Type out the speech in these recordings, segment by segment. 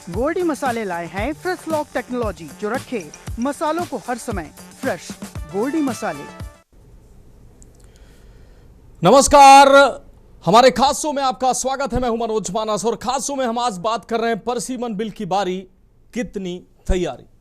गोल्डी मसाले लाए हैं फ्रेश लॉक टेक्नोलॉजी जो रखे मसालों को हर समय फ्रेश। गोल्डी मसाले। नमस्कार, हमारे खास शो में आपका स्वागत है। मैं हूं मनोज मानस और खास शो में हम आज बात कर रहे हैं परसिमन बिल की बारी, कितनी तैयारी।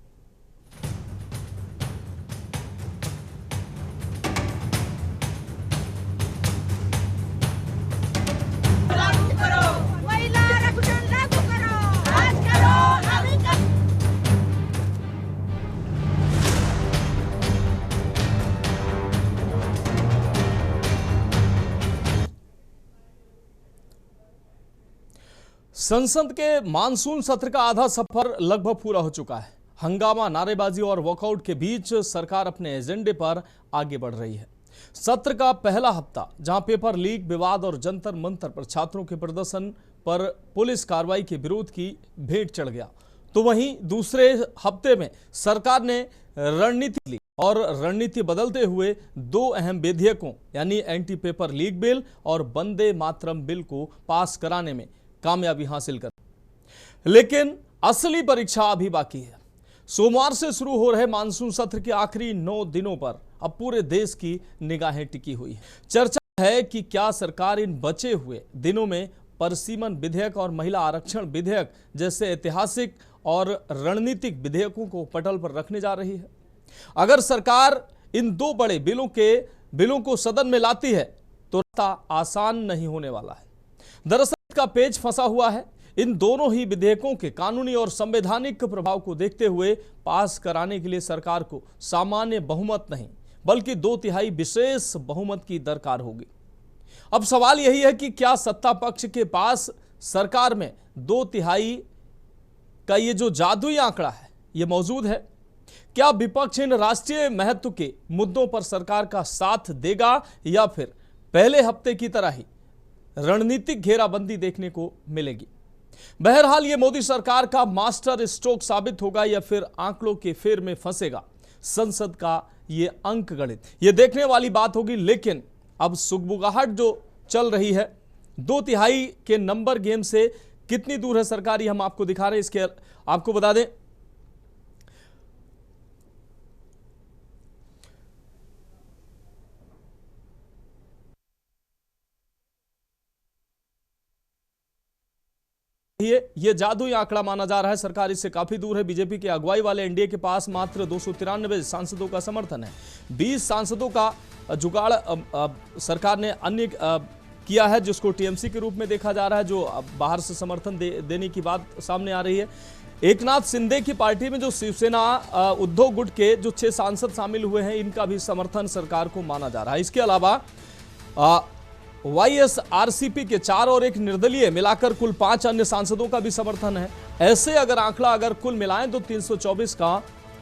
संसद के मानसून सत्र का आधा सफर लगभग पूरा हो चुका है। हंगामा, नारेबाजी और वॉकआउट के बीच सरकार अपने एजेंडे पर आगे बढ़ रही है। सत्र का पहला हफ्ता जहां पेपर लीक विवाद और जंतर मंतर पर छात्रों के प्रदर्शन पर पुलिस कार्रवाई के विरोध की भेंट चढ़ गया, तो वहीं दूसरे हफ्ते में सरकार ने रणनीति ली और रणनीति बदलते हुए दो अहम विधेयकों यानी एंटी पेपर लीक बिल और वंदे मातरम बिल को पास कराने में कामयाबी हासिल कर। लेकिन असली परीक्षा अभी बाकी है। सोमवार से शुरू हो रहे मानसून सत्र के आखिरी 9 दिनों पर अब पूरे देश की निगाहें टिकी हुई है। चर्चा है कि क्या सरकार इन बचे हुए दिनों में परसिमन विधेयक और महिला आरक्षण विधेयक जैसे ऐतिहासिक और रणनीतिक विधेयकों को पटल पर रखने जा रही है। अगर सरकार इन दो बड़े बिलों को सदन में लाती है तो रास्ता आसान नहीं होने वाला है। दरअसल का पेच फंसा हुआ है। इन दोनों ही विधेयकों के कानूनी और संवैधानिक प्रभाव को देखते हुए पास कराने के लिए सरकार को सामान्य बहुमत नहीं बल्कि 2/3 विशेष बहुमत की दरकार होगी। अब सवाल यही है कि क्या सत्ता पक्ष के पास सरकार में 2/3 का ये जो जादुई आंकड़ा है ये मौजूद है? क्या विपक्ष इन राष्ट्रीय महत्व के मुद्दों पर सरकार का साथ देगा या फिर पहले हफ्ते की तरह ही रणनीतिक घेराबंदी देखने को मिलेगी? बहरहाल ये मोदी सरकार का मास्टर स्ट्रोक साबित होगा या फिर आंकड़ों के फेर में फंसेगा संसद का ये अंक गणित, ये देखने वाली बात होगी। लेकिन अब सुगबुगाहट जो चल रही है 2/3 के नंबर गेम से कितनी दूर है सरकार, ये हम आपको दिखा रहे हैं। इसके आपको बता दें ये जादुई आंकड़ा माना जा रहा है। सरकार इससे काफी दूर है। बीजेपी के अगुवाई वाले एनडीए के पास मात्र 293 सांसदों का समर्थन है। 20 सांसदों का जुगाड़ सरकार ने अन्य किया है जिसको टीएमसी के रूप में देखा जा रहा है, जो बाहर से समर्थन देने की बात सामने आ रही है। एकनाथ शिंदे की पार्टी में जो शिवसेना उद्धव गुट के जो 6 सांसद शामिल हुए हैं इनका भी समर्थन सरकार को माना जा रहा है। इसके अलावा वाईएसआरसीपी के 4 और एक निर्दलीय मिलाकर कुल 5 अन्य सांसदों का भी समर्थन है। ऐसे अगर कुल मिलाएं तो 324 का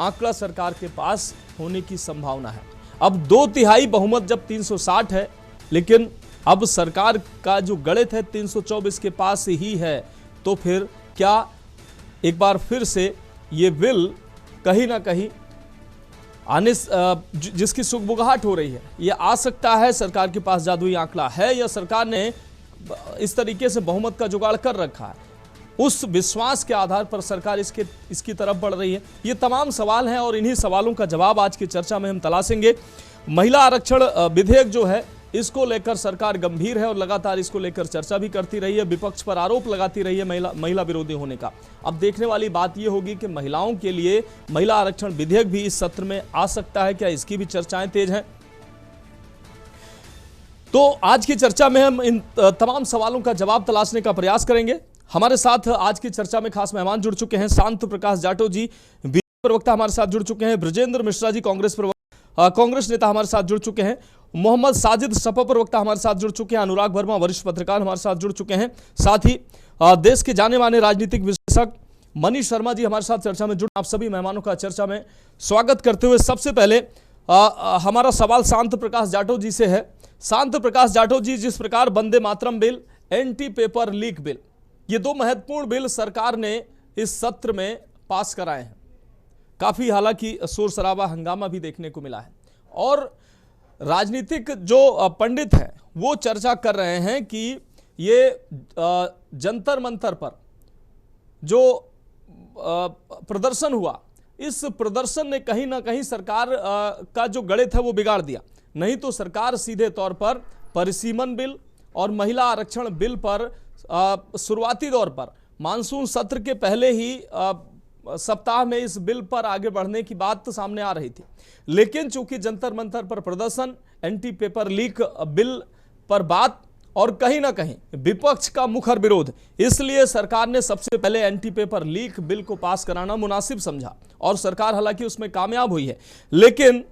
आंकड़ा सरकार के पास होने की संभावना है। अब 2/3 बहुमत जब 360 है, लेकिन अब सरकार का जो गणित है 324 के पास ही है, तो फिर क्या एक बार फिर से ये बिल कहीं ना कहीं आने जिसकी सुगबुगाहट हो रही है ये आ सकता है? सरकार के पास जादुई आंकड़ा है या सरकार ने इस तरीके से बहुमत का जुगाड़ कर रखा है? उस विश्वास के आधार पर सरकार इसकी तरफ बढ़ रही है। ये तमाम सवाल हैं और इन्हीं सवालों का जवाब आज की चर्चा में हम तलाशेंगे। महिला आरक्षण विधेयक जो है इसको लेकर सरकार गंभीर है और लगातार इसको लेकर चर्चा भी करती रही है, विपक्ष पर आरोप लगाती रही है महिला विरोधी होने का। अब देखने वाली बात यह होगी कि महिलाओं के लिए महिला आरक्षण विधेयक भी इस सत्र में आ सकता है क्या? इसकी भी चर्चाएं तेज हैं। तो आज की चर्चा में हम इन तमाम सवालों का जवाब तलाशने का प्रयास करेंगे। हमारे साथ आज की चर्चा में खास मेहमान जुड़ चुके हैं। शांत प्रकाश जाटव जी बीजेपी प्रवक्ता हमारे साथ जुड़ चुके हैं। ब्रजेंद्र मिश्रा जी कांग्रेस नेता हमारे साथ जुड़ चुके हैं। मोहम्मद साजिद सपा प्रवक्ता हमारे साथ जुड़ चुके हैं। अनुराग वर्मा वरिष्ठ पत्रकार हमारे साथ जुड़ चुके हैं। साथ ही देश के जाने माने राजनीतिक विश्लेषक मनीष शर्मा जी हमारे साथ चर्चा में जुड़। आप सभी मेहमानों का चर्चा में स्वागत करते हुए सबसे पहले हमारा सवाल शांत प्रकाश जाटव जी से है। शांत प्रकाश जाटव जी, जिस प्रकार Vande Mataram bill, anti paper leak bill, ये दो महत्वपूर्ण बिल सरकार ने इस सत्र में पास कराए हैं। काफी हालांकि शोर शराबा हंगामा भी देखने को मिला है और राजनीतिक जो पंडित हैं वो चर्चा कर रहे हैं कि ये जंतर मंतर पर जो प्रदर्शन हुआ, इस प्रदर्शन ने कहीं ना कहीं सरकार का जो गणित है वो बिगाड़ दिया। नहीं तो सरकार सीधे तौर पर परिसीमन बिल और महिला आरक्षण बिल पर शुरुआती दौर पर मानसून सत्र के पहले ही सप्ताह में इस बिल पर आगे बढ़ने की बात तो सामने आ रही थी। लेकिन चूंकि जंतर मंतर पर प्रदर्शन, एंटी पेपर लीक बिल पर बात और कहीं ना कहीं विपक्ष का मुखर विरोध, इसलिए सरकार ने सबसे पहले एंटी पेपर लीक बिल को पास कराना मुनासिब समझा और सरकार हालांकि उसमें कामयाब हुई है। लेकिन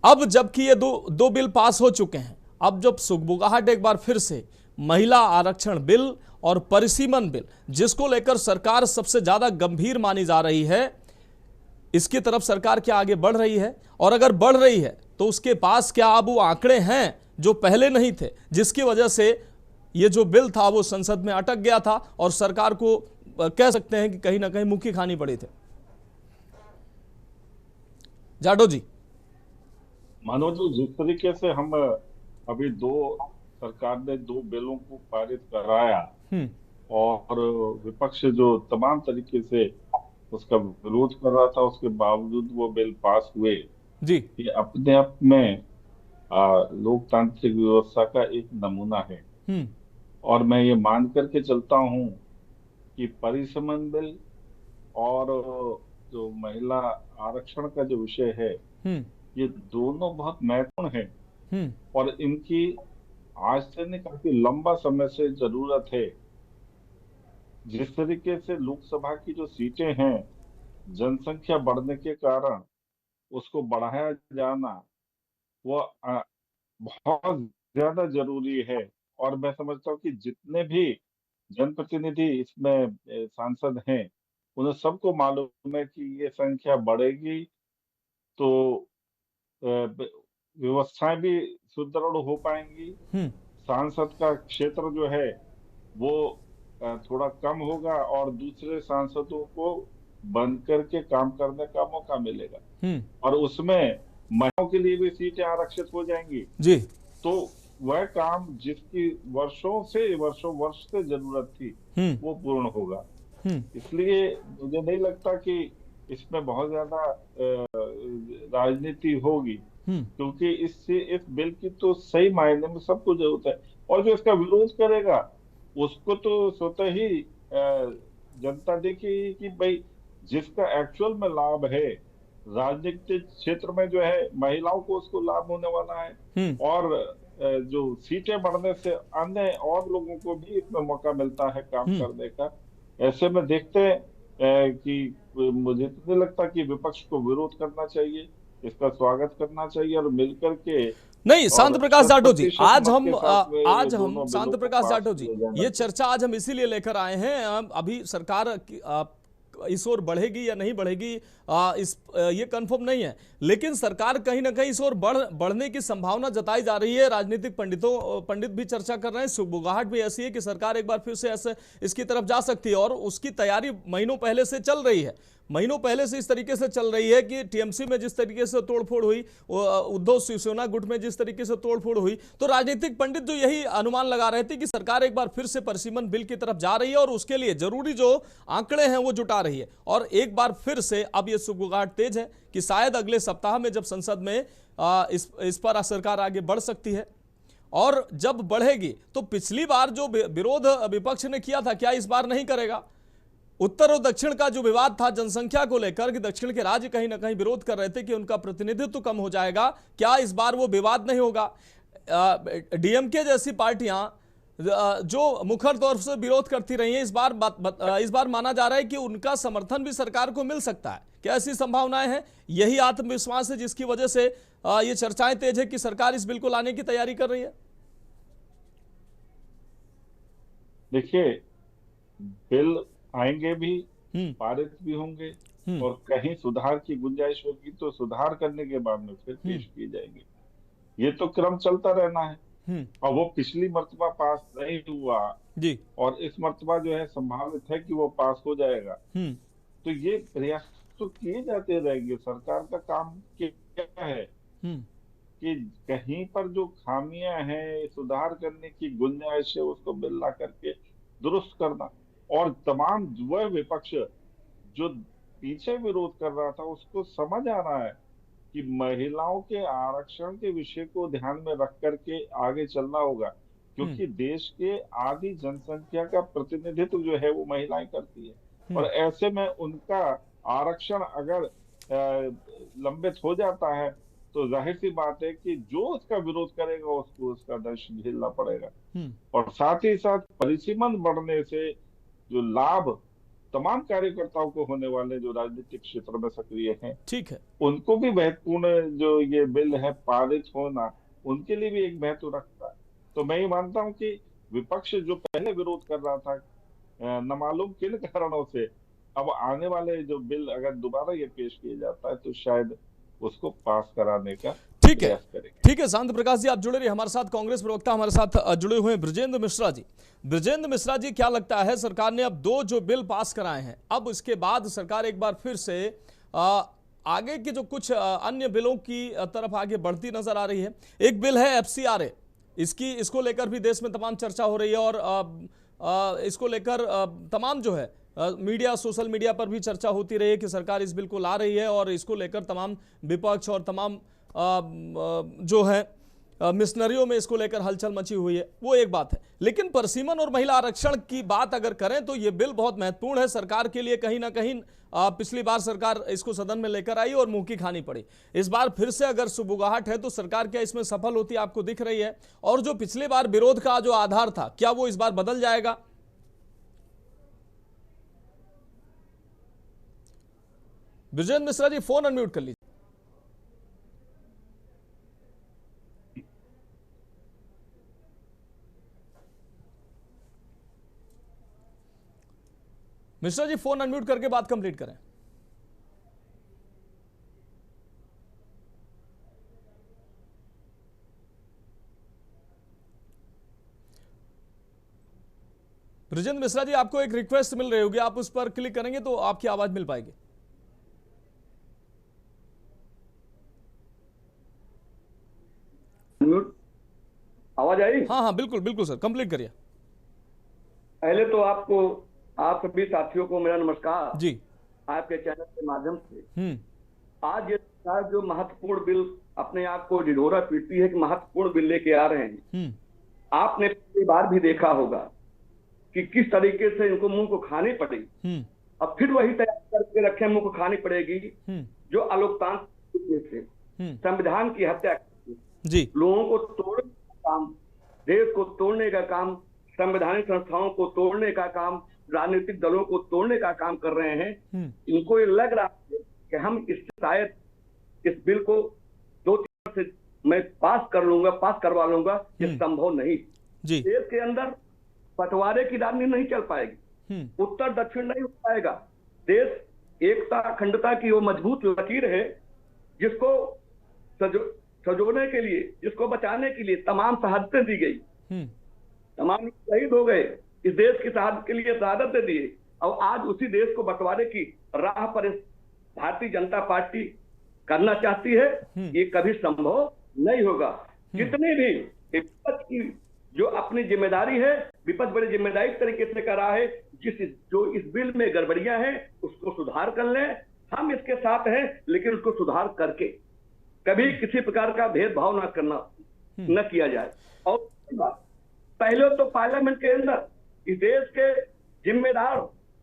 अब जबकि ये दो बिल पास हो चुके हैं, अब जब सुगबुगाहट एक बार फिर से महिला आरक्षण बिल और परिसीमन बिल, जिसको लेकर सरकार सबसे ज्यादा गंभीर मानी जा रही है, इसकी तरफ सरकार क्या आगे बढ़ रही है? और अगर बढ़ रही है तो उसके पास क्या अब वो आंकड़े हैं जो पहले नहीं थे, जिसकी वजह से ये जो बिल था वो संसद में अटक गया था और सरकार को कह सकते हैं कि कहीं ना कहीं मुक्की खानी पड़ी थे? जाटो जी। मनोज जी, जिस तरीके से हम अभी सरकार ने 2 बिलों को पारित कराया और विपक्ष जो तमाम तरीके से उसका विरोध कर रहा था, उसके बावजूद वो बिल पास हुए जी, ये अपने आप में लोकतांत्रिक व्यवस्था का एक नमूना है। और मैं ये मान करके चलता हूँ कि परिसीमन बिल और जो महिला आरक्षण का जो विषय है, ये दोनों बहुत महत्वपूर्ण है और इनकी आज से नहीं काफी लंबा समय से जरूरत है। जिस तरीके से लोकसभा की जो सीटें हैं, जनसंख्या बढ़ने के कारण उसको बढ़ाया जाना वो बहुत ज्यादा जरूरी है। और मैं समझता हूँ कि जितने भी जनप्रतिनिधि इसमें सांसद हैं, उन्हें सबको मालूम है कि ये संख्या बढ़ेगी तो व्यवस्थाएं भी सुदृढ़ हो पाएंगी। सांसद का क्षेत्र जो है वो थोड़ा कम होगा और दूसरे सांसदों को बन करके काम करने का मौका मिलेगा और उसमें महिलाओं के लिए भी सीटें आरक्षित हो जाएंगी जी। तो वह काम जिसकी वर्षों वर्ष से जरूरत थी वो पूर्ण होगा। इसलिए मुझे नहीं लगता कि इसमें बहुत ज्यादा राजनीति होगी, क्योंकि इस बिल की तो सही मायने में सबको जरूरत है। और जो इसका विरोध करेगा उसको तो स्वतः ही जनता देखेगी कि भाई जिसका एक्चुअल में लाभ है राजनीतिक क्षेत्र में जो है, महिलाओं को उसको लाभ होने वाला है और जो सीटें बढ़ने से अन्य और लोगों को भी इसमें मौका मिलता है काम करने का। ऐसे में देखते हैं कि मुझे तो नहीं लगता कि विपक्ष को विरोध करना चाहिए, इसका स्वागत करना चाहिए और मिलकर के। नहीं, शांत प्रकाश जाटव जी, आज हम शांत प्रकाश जाटव जी, ये चर्चा आज हम इसीलिए लेकर आए हैं। अभी सरकार इस ओर बढ़ेगी या नहीं बढ़ेगी ये कंफर्म नहीं है, लेकिन सरकार कहीं ना कहीं इस ओर बढ़ने की संभावना जताई जा रही है। राजनीतिक पंडित भी चर्चा कर रहे हैं, सुगबुगाहट भी ऐसी है कि सरकार एक बार फिर से ऐसे इसकी तरफ जा सकती है और उसकी तैयारी महीनों पहले से चल रही है। महीनों पहले से इस तरीके से चल रही है कि टीएमसी में जिस तरीके से तोड़फोड़ हुई, उद्धव शिवसेना गुट में जिस तरीके से तोड़फोड़ हुई, तो राजनीतिक पंडित जो यही अनुमान लगा रहे थे कि सरकार एक बार फिर से परिसीमन बिल की तरफ जा रही है और उसके लिए जरूरी जो आंकड़े हैं वो जुटा रही है। और एक बार फिर से अब ये सुगबुगाहट तेज है कि शायद अगले सप्ताह में जब संसद में इस पर सरकार आगे बढ़ सकती है और जब बढ़ेगी तो पिछली बार जो विरोध विपक्ष ने किया था, क्या इस बार नहीं करेगा? उत्तर और दक्षिण का जो विवाद था जनसंख्या को लेकर कि दक्षिण के राज्य कहीं ना कहीं विरोध कर रहे थे कि उनका प्रतिनिधित्व कम हो जाएगा, क्या इस बार वो विवाद नहीं होगा? डीएमके जैसी पार्टियां जो मुखर तौर से विरोध करती रही हैं, इस बार माना जा रहा है कि उनका समर्थन भी सरकार को मिल सकता है। क्या ऐसी संभावनाएं हैं? यही आत्मविश्वास है जिसकी वजह से ये चर्चाएं तेज है कि सरकार इस बिल को लाने की तैयारी कर रही है। देखिए, बिल आएंगे भी, पारित भी होंगे और कहीं सुधार की गुंजाइश होगी तो सुधार करने के बाद में फिर पेश किए जाएंगे। ये तो क्रम चलता रहना है और वो पिछली मर्तबा पास नहीं हुआ जी, और इस मर्तबा जो है संभावित है कि वो पास हो जाएगा। तो ये प्रयास तो किए जाते रहेंगे। सरकार का काम क्या है कि कहीं पर जो खामियां हैं, सुधार करने की गुंजाइश है, उसको बिल ला करके दुरुस्त करना। और तमाम वह विपक्ष जो पीछे विरोध कर रहा था उसको समझ आ रहा है कि महिलाओं के आरक्षण के विषय को ध्यान में रख करके आगे चलना होगा, क्योंकि देश के आधी जनसंख्या का प्रतिनिधित्व जो है वो महिलाएं करती है। और ऐसे में उनका आरक्षण अगर लंबित हो जाता है तो जाहिर सी बात है कि जो उसका विरोध करेगा उसको उसका दंश झेलना पड़ेगा। और साथ ही साथ परिसीमन बढ़ने से जो लाभ तमाम कार्यकर्ताओं को होने वाले जो राजनीतिक क्षेत्र में सक्रिय हैं, ठीक है, उनको भी महत्वपूर्ण जो ये बिल है पारित होना उनके लिए भी एक महत्व रखता है। तो मैं ये मानता हूं कि विपक्ष जो पहले विरोध कर रहा था न मालूम किन कारणों से, अब आने वाले जो बिल अगर दोबारा ये पेश किया जाता है तो शायद उसको पास कराने का ठीक है, प्रयास करेंगे। ठीक है। शांति प्रकाश जी, आप जुड़े रहिए हमारे साथ। कांग्रेस प्रवक्ता हमारे साथ जुड़े हुए हैं ब्रजेंद्र मिश्रा जी। ब्रजेंद्र मिश्रा जी, क्या लगता है, सरकार ने अब 2 जो बिल पास कराए हैं, अब इसके बाद सरकार एक बार फिर से आगे के जो कुछ अन्य बिलों की तरफ आगे बढ़ती नजर आ रही है। एक बिल है FCRA, इसको लेकर भी देश में तमाम चर्चा हो रही है और इसको लेकर तमाम जो है मीडिया, सोशल मीडिया पर भी चर्चा होती रही है कि सरकार इस बिल को ला रही है और इसको लेकर तमाम विपक्ष और तमाम जो है मिशनरियों में इसको लेकर हलचल मची हुई है। वो एक बात है, लेकिन परसीमन और महिला आरक्षण की बात अगर करें तो ये बिल बहुत महत्वपूर्ण है सरकार के लिए। कहीं ना कहीं पिछली बार सरकार इसको सदन में लेकर आई और मुंह की खानी पड़ी। इस बार फिर से अगर सुबुगाहट है तो सरकार क्या इसमें सफल होती आपको दिख रही है? और जो पिछली बार विरोध का जो आधार था, क्या वो इस बार बदल जाएगा? ब्रजेंद्र मिश्रा जी, फोन अनम्यूट कर लीजिए। मिश्रा जी, फोन अनम्यूट करके बात कंप्लीट करें। ब्रजेंद्र मिश्रा जी, आपको एक रिक्वेस्ट मिल रही होगी, आप उस पर क्लिक करेंगे तो आपकी आवाज मिल पाएगी। आवाज आई? हाँ हाँ, बिल्कुल बिल्कुल सर, कंप्लीट करिए। पहले तो आपको, आप सभी साथियों को मेरा नमस्कार जी। आपके चैनल के माध्यम से। आज ये सरकार जो महत्वपूर्ण बिल अपने आप को ढिढोरा पीटती है कि महत्वपूर्ण बिल लेके आ रहे हैं, आपने पिछली बार भी देखा होगा कि किस तरीके से इनको मुंह को खानी पड़ी। अब फिर वही तैयार करके रखे मुंह को खानी पड़ेगी जो अलोकतांत्रिक से संविधान की हत्या जी, लोगों को तोड़ने का काम, देश को तोड़ने का काम, संवैधानिक संस्थाओं को तोड़ने का काम, राजनीतिक दलों को तोड़ने का काम कर रहे हैं। इनको ये लग रहा है कि हम शायद इस बिल को 2-3 से मैं पास करवा लूंगा। ये संभव नहीं। देश के अंदर बंटवारे की राजनीति नहीं चल पाएगी, उत्तर दक्षिण नहीं हो पाएगा। देश एकता अखंडता की वो मजबूत लकीर है जिसको सजोने के लिए, जिसको बचाने के लिए तमाम शहादतें दी गई, तमाम शहीद हो गए, इस देश की शहादत के लिए शहादत दे दिए। और आज उसी देश को बंटवारे की राह पर भारतीय जनता पार्टी करना चाहती है। ये कभी संभव नहीं होगा। जितने भी विपक्ष की जो अपनी जिम्मेदारी है, विपक्ष बड़ी जिम्मेदारी तरीके से कर रहा है। जो इस बिल में गड़बड़ियां हैं उसको सुधार कर लें। हम इसके साथ हैं, लेकिन उसको सुधार करके कभी किसी प्रकार का भेदभाव न किया जाए। और पहले तो पार्लियामेंट के अंदर इस देश के जिम्मेदार,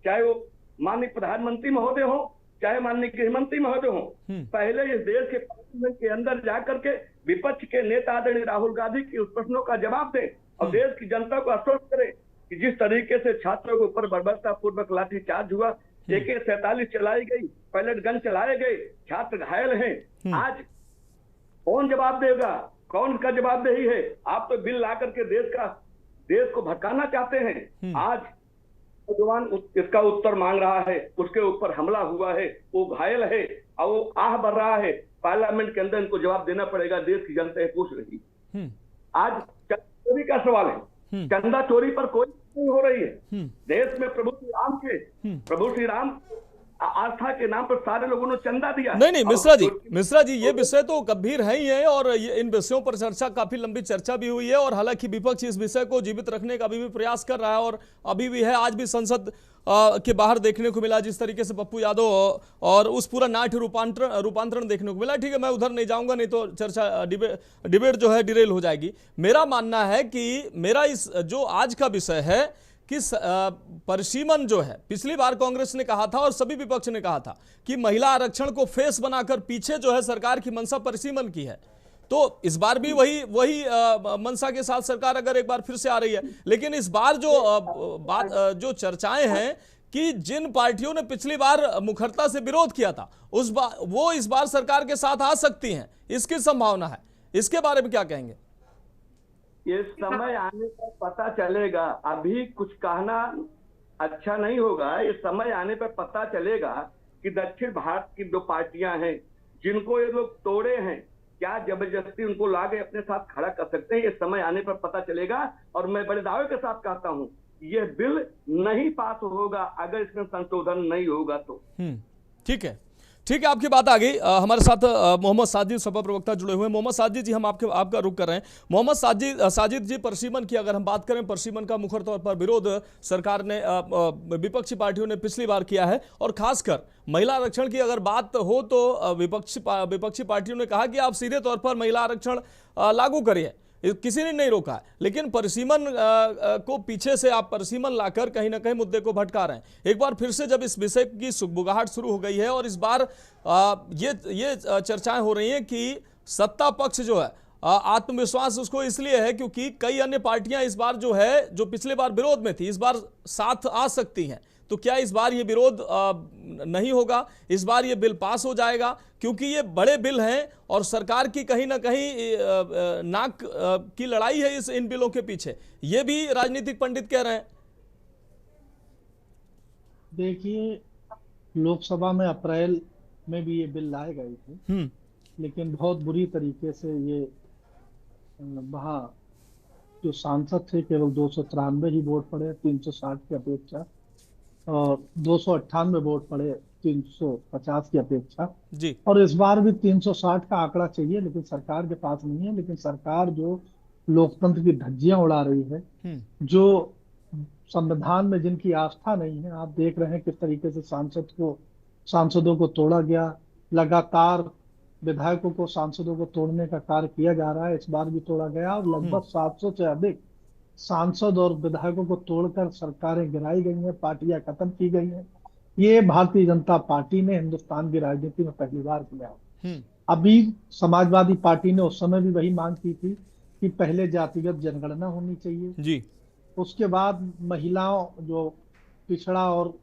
चाहे वो माननीय प्रधानमंत्री महोदय हो, चाहे माननीय गृहमंत्री महोदय हो, पहले इस देश के पार्लियामेंट के अंदर जाकर के विपक्ष के नेता आदरणीय राहुल गांधी की उस प्रश्नों का जवाब दें और देश की जनता को आश्वस्त करें कि जिस तरीके से छात्रों के ऊपर बर्बरता पूर्वक लाठीचार्ज हुआ, AK-47 चलाई गई, पैलेट गन चलाए गए, छात्र घायल हैं। आज कौन जवाब देगा? कौन का जवाबदेही है? आप तो बिल ला करके देश को भटकाना चाहते हैं। आज नौजवान इसका उत्तर मांग रहा है, उसके ऊपर हमला हुआ है, वो घायल है और वो आह भर रहा है। पार्लियामेंट के अंदर इनको जवाब देना पड़ेगा। देश की जनता पूछ रही। आज चोरी का सवाल है, चंदा चोरी पर कोई नहीं हो रही है। देश में प्रभु श्री राम आस्था के नाम पर सारे लोगों ने चंदा दिया। नहीं मिश्रा जी ये विषय तो गंभीर है ही है, और इन विषयों पर चर्चा, काफी लंबी चर्चा भी हुई है, और हालांकि विपक्ष इस विषय को जीवित रखने का अभी भी प्रयास कर रहा है, और अभी भी है। आज भी संसद के बाहर देखने को मिला जिस तरीके से पप्पू यादव और उस पूरा नाट्य रूपांतरण देखने को मिला। ठीक है, मैं उधर नहीं जाऊंगा, नहीं तो चर्चा डिबेट जो है डिरेल हो जाएगी। मेरा मानना है कि मेरा इस जो आज का विषय है कि परिसीमन जो है, पिछली बार कांग्रेस ने कहा था और सभी विपक्ष ने कहा था कि महिला आरक्षण को फेस बनाकर पीछे जो है सरकार की मंशा परिसीमन की है। तो इस बार भी वही मंशा के साथ सरकार अगर एक बार फिर से आ रही है, लेकिन इस बार जो चर्चाएं हैं कि जिन पार्टियों ने पिछली बार मुखरता से विरोध किया था वो इस बार सरकार के साथ आ सकती हैं, इसकी संभावना है। इसके बारे में क्या कहेंगे? ये समय आने पर पता चलेगा, अभी कुछ कहना अच्छा नहीं होगा। ये समय आने पर पता चलेगा कि दक्षिण भारत की दो पार्टियां हैं जिनको ये लोग तोड़े हैं, क्या जबरदस्ती उनको लाके अपने साथ खड़ा कर सकते हैं। ये समय आने पर पता चलेगा। और मैं बड़े दावे के साथ कहता हूं, यह बिल नहीं पास होगा अगर इसमें संशोधन नहीं होगा तो। ठीक है, आपकी बात आ गई। हमारे साथ मोहम्मद साजिद सपा प्रवक्ता जुड़े हुए हैं। मोहम्मद साजिद जी, हम आपका रुख कर रहे हैं। मोहम्मद साजिद जी, परिसीमन की अगर हम बात करें, परिसीमन का मुखर तौर पर विरोध सरकार ने, विपक्षी पार्टियों ने पिछली बार किया है, और खासकर महिला आरक्षण की अगर बात हो तो विपक्षी पार्टियों ने कहा कि आप सीधे तौर पर महिला आरक्षण लागू करिए, किसी ने नहीं रोका है। लेकिन परिसीमन को पीछे से आप परिसीमन लाकर कहीं ना कहीं मुद्दे को भटका रहे हैं। एक बार फिर से जब इस विषय की सुगबुगाहट शुरू हो गई है, और इस बार ये चर्चाएं हो रही हैं कि सत्ता पक्ष जो है, आत्मविश्वास उसको इसलिए है क्योंकि कई अन्य पार्टियां इस बार जो है, जो पिछले बार विरोध में थी, इस बार साथ आ सकती हैं। तो क्या इस बार ये विरोध नहीं होगा? इस बार ये बिल पास हो जाएगा, क्योंकि ये बड़े बिल हैं और सरकार की कहीं ना कहीं नाक की लड़ाई है इन बिलों के पीछे, ये भी राजनीतिक पंडित कह रहे हैं। देखिए, लोकसभा में अप्रैल में भी ये बिल लाए गए थे, लेकिन बहुत बुरी तरीके से ये वहाँ जो सांसद थे केवल 293 ही वोट पड़े 360 की अपेक्षा, और 298 वोट पड़े 350 की अपेक्षा जी। और इस बार भी 360 का आंकड़ा चाहिए, लेकिन सरकार के पास नहीं है। लेकिन सरकार जो लोकतंत्र की धज्जियां उड़ा रही है, जो संविधान में जिनकी आस्था नहीं है, आप देख रहे हैं किस तरीके से सांसदों को तोड़ा गया। लगातार विधायकों को, सांसदों को तोड़ने का कार्य किया जा रहा है। इस बार भी तोड़ा गया, और लगभग 700 से अधिक सांसद और विधायकों को तोड़कर सरकारें गिराई गई हैं, पार्टियां खत्म की गई हैं। ये भारतीय जनता पार्टी ने हिंदुस्तान की राजनीति में पहली बार किया। अभी समाजवादी पार्टी ने उस समय भी वही मांग की थी कि पहले जातिगत जनगणना होनी चाहिए जी, उसके बाद महिलाओं, जो पिछड़ा और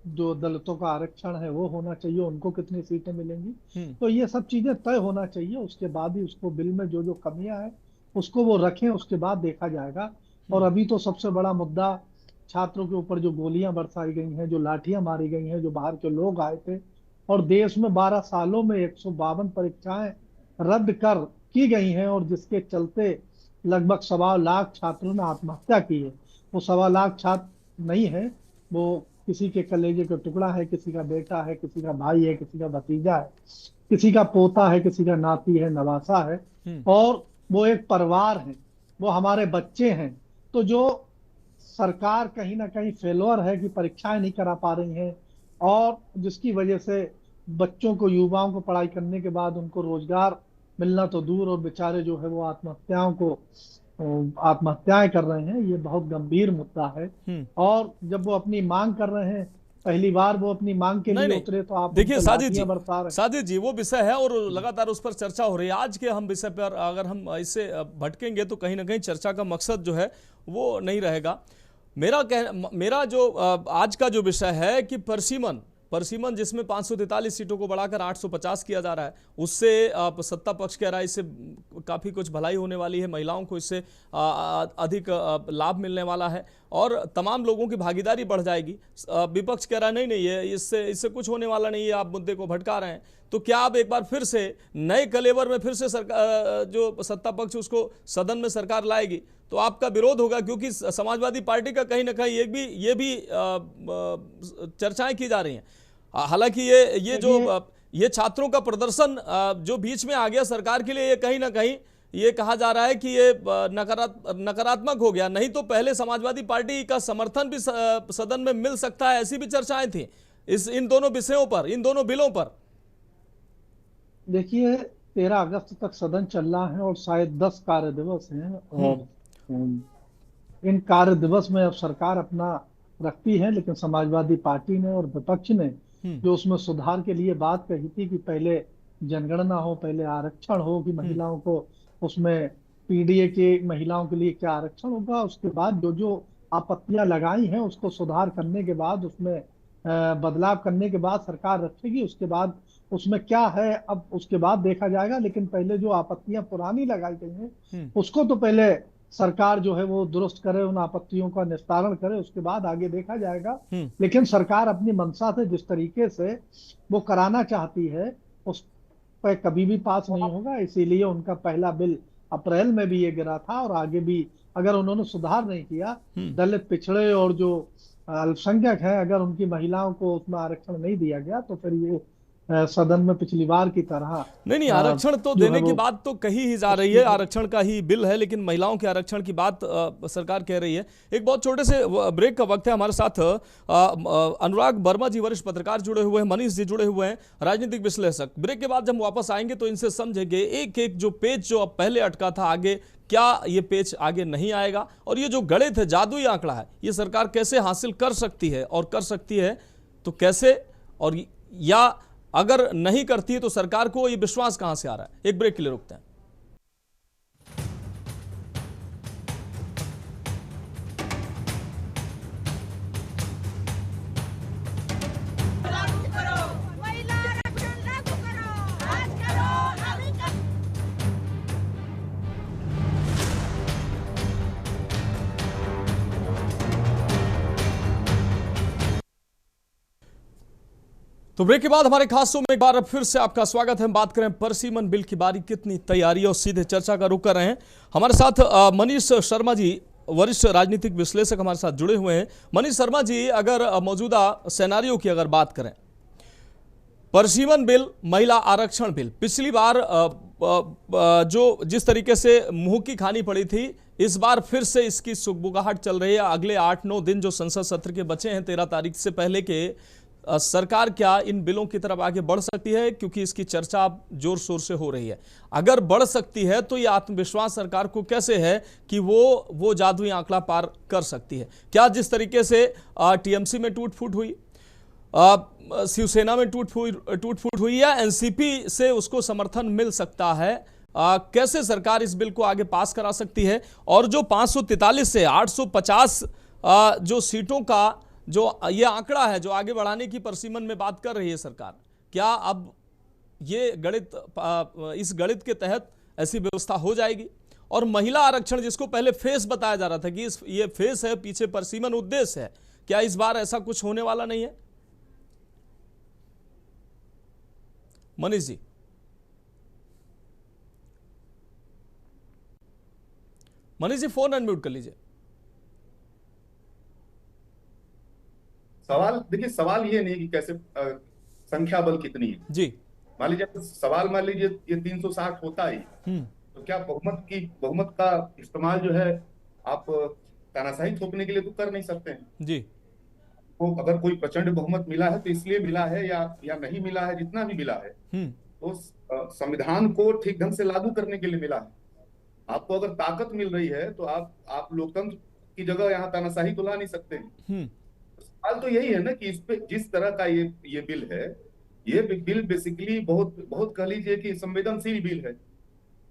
जो दलितों का आरक्षण है वो होना चाहिए, उनको कितनी सीटें मिलेंगी। तो ये सब चीजें तय होना चाहिए, उसके बाद ही उसको बिल में जो जो कमियां हैं उसको वो रखें, उसके बाद देखा जाएगा। और अभी तो सबसे बड़ा मुद्दा छात्रों के ऊपर जो गोलियां बरसाई गई हैं, जो लाठियां मारी गई हैं, जो बाहर के लोग आए थे, और देश में 12 सालों में 152 परीक्षाएं रद्द की गई हैं, और जिसके चलते लगभग 1.25 लाख छात्रों ने आत्महत्या की है। वो 1.25 लाख छात्र नहीं है, वो किसी के कलेजे का टुकड़ा है, किसी का बेटा है, किसी का भाई है, किसी का भतीजा है, किसी का पोता है, किसी का नाती है, नवासा है, और वो एक परिवार है, वो हमारे बच्चे हैं। तो जो सरकार कहीं ना कहीं फेलोर है कि परीक्षाएं नहीं करा पा रही हैं, और जिसकी वजह से बच्चों को, युवाओं को पढ़ाई करने के बाद उनको रोजगार मिलना तो दूर, और बेचारे जो है वो आत्महत्याएं कर रहे हैं। ये बहुत गंभीर मुद्दा है। और जब वो अपनी मांग कर रहे हैं, पहली बार वो अपनी मांग के लिए उतरे, तो आप देखिए साजिद जी वो विषय है और लगातार उस पर चर्चा हो रही है। आज के हम विषय पर अगर हम इससे भटकेंगे तो कहीं ना कहीं चर्चा का मकसद जो है वो नहीं रहेगा। मेरा जो आज का जो विषय है कि परिसीमन जिसमें 543 सीटों को बढ़ाकर 850 किया जा रहा है, उससे सत्ता पक्ष कह रहा है इससे काफ़ी कुछ भलाई होने वाली है, महिलाओं को इससे अधिक लाभ मिलने वाला है और तमाम लोगों की भागीदारी बढ़ जाएगी। विपक्ष कह रहा है नहीं ये इससे कुछ होने वाला नहीं है, आप मुद्दे को भटका रहे हैं। तो क्या आप एक बार फिर से नए कलेवर में फिर से सरकार जो सत्ता पक्ष उसको सदन में सरकार लाएगी? तो आपका विरोध होगा, क्योंकि समाजवादी पार्टी का कहीं ना कहीं ये भी चर्चाएं की जा रही हैं। हालांकि ये छात्रों का प्रदर्शन जो बीच में आ गया सरकार के लिए, ये कहीं ना कहीं ये कहा जा रहा है कि ये नकारात्मक हो गया। नहीं तो पहले समाजवादी पार्टी का समर्थन भी सदन में मिल सकता है, ऐसी भी चर्चाएं थी इन दोनों विषयों पर, इन दोनों बिलों पर। देखिए 13 अगस्त तक सदन चल रहा है और शायद 10 कार्य दिवस हैं, और इन कार्य दिवस में अब सरकार अपना रखती है, लेकिन समाजवादी पार्टी ने और विपक्ष ने जो उसमें सुधार के लिए बात कही थी कि पहले जनगणना हो, पहले आरक्षण हो, कि महिलाओं को उसमें पीडीए के महिलाओं के लिए क्या आरक्षण होगा, उसके बाद जो जो आपत्तियां लगाई हैं उसको सुधार करने के बाद, उसमें बदलाव करने के बाद सरकार रखेगी। उसके बाद उसमें क्या है अब उसके बाद देखा जाएगा, लेकिन पहले जो आपत्तियां पुरानी लगाई गई हैं उसको तो पहले सरकार जो है वो दुरुस्त करे, उन आपत्तियों का निस्तारण करे, उसके बाद आगे देखा जाएगा। लेकिन सरकार अपनी मंशा से जिस तरीके से वो कराना चाहती है उस पर कभी भी पास नहीं होगा। इसीलिए उनका पहला बिल अप्रैल में भी ये गिरा था, और आगे भी अगर उन्होंने सुधार नहीं किया, दलित पिछड़े और जो अल्पसंख्यक है, अगर उनकी महिलाओं को उसमें आरक्षण नहीं दिया गया तो फिर ये सदन में पिछली बार की तरह नहीं, आरक्षण तो देने की बात तो कही ही जा रही है, आरक्षण का ही बिल है, लेकिन महिलाओं के आरक्षण की बात सरकार कह रही है। एक बहुत छोटे से ब्रेक का वक्त है, हमारे साथ अनुराग वर्मा जी वरिष्ठ पत्रकार जुड़े हुए हैं, मनीष जी जुड़े हुए हैं राजनीतिक विश्लेषक। ब्रेक के बाद जब वापस आएंगे तो इनसे समझेंगे एक एक जो पेज जो अब पहले अटका था, आगे क्या ये पेज आगे नहीं आएगा, और ये जो गणित है, जादुई आंकड़ा है, ये सरकार कैसे हासिल कर सकती है, और कर सकती है तो कैसे, और या अगर नहीं करती है तो सरकार को ये विश्वास कहां से आ रहा है। एक ब्रेक के लिए रुकते हैं। तो ब्रेक के बाद हमारे खास शो में एक बार फिर से आपका स्वागत है। हम बात करें परसीमन बिल की बारी कितनी तैयारी, और सीधे चर्चा का रुख कर रहे हैं। हमारे साथ मनीष शर्मा जी वरिष्ठ राजनीतिक विश्लेषक हमारे साथ जुड़े हुए हैं। मनीष शर्मा जी, अगर मौजूदा सिनेरियो की अगर बात करें, परसीमन बिल, महिला आरक्षण बिल, पिछली बार जो जिस तरीके से मुंह की खानी पड़ी थी, इस बार फिर से इसकी सुगबुगाहट चल रही है। अगले 8-9 दिन जो संसद सत्र के बचे हैं 13 तारीख से पहले के, सरकार क्या इन बिलों की तरफ आगे बढ़ सकती है, क्योंकि इसकी चर्चा जोर शोर से हो रही है। अगर बढ़ सकती है तो यह आत्मविश्वास सरकार को कैसे है कि वो जादुई आंकड़ा पार कर सकती है? क्या जिस तरीके से टीएमसी में टूट फूट हुई, शिवसेना में टूट फूट हुई, या एनसीपी से उसको समर्थन मिल सकता है, कैसे सरकार इस बिल को आगे पास करा सकती है? और जो 543 से 850 जो सीटों का जो ये आंकड़ा है जो आगे बढ़ाने की परसीमन में बात कर रही है सरकार, क्या अब ये गणित, इस गणित के तहत ऐसी व्यवस्था हो जाएगी? और महिला आरक्षण जिसको पहले फेस बताया जा रहा था कि ये फेस है, पीछे परसीमन उद्देश्य है, क्या इस बार ऐसा कुछ होने वाला नहीं है? मनीष जी। मनीष जी फोन अनम्यूट कर लीजिए। सवाल देखिए, सवाल ये नहीं कि कैसे संख्या बल कितनी है जी। मान लीजिए सवाल, मान लीजिए ये 360 होता ही तो क्या बहुमत का इस्तेमाल जो है आप तानाशाही थोपने के लिए तो कर नहीं सकते हैं जी। तो अगर कोई प्रचंड बहुमत मिला है तो इसलिए मिला है या नहीं मिला है, जितना भी मिला है तो संविधान को ठीक ढंग से लागू करने के लिए मिला है। आपको अगर ताकत मिल रही है तो आप लोकतंत्र की जगह यहाँ तानाशाही तो ला नहीं सकते हैं। सवाल तो यही है ना कि इस पे जिस तरह का ये बिल है, ये बिल बेसिकली बहुत कह लीजिए कि संवेदनशील बिल है।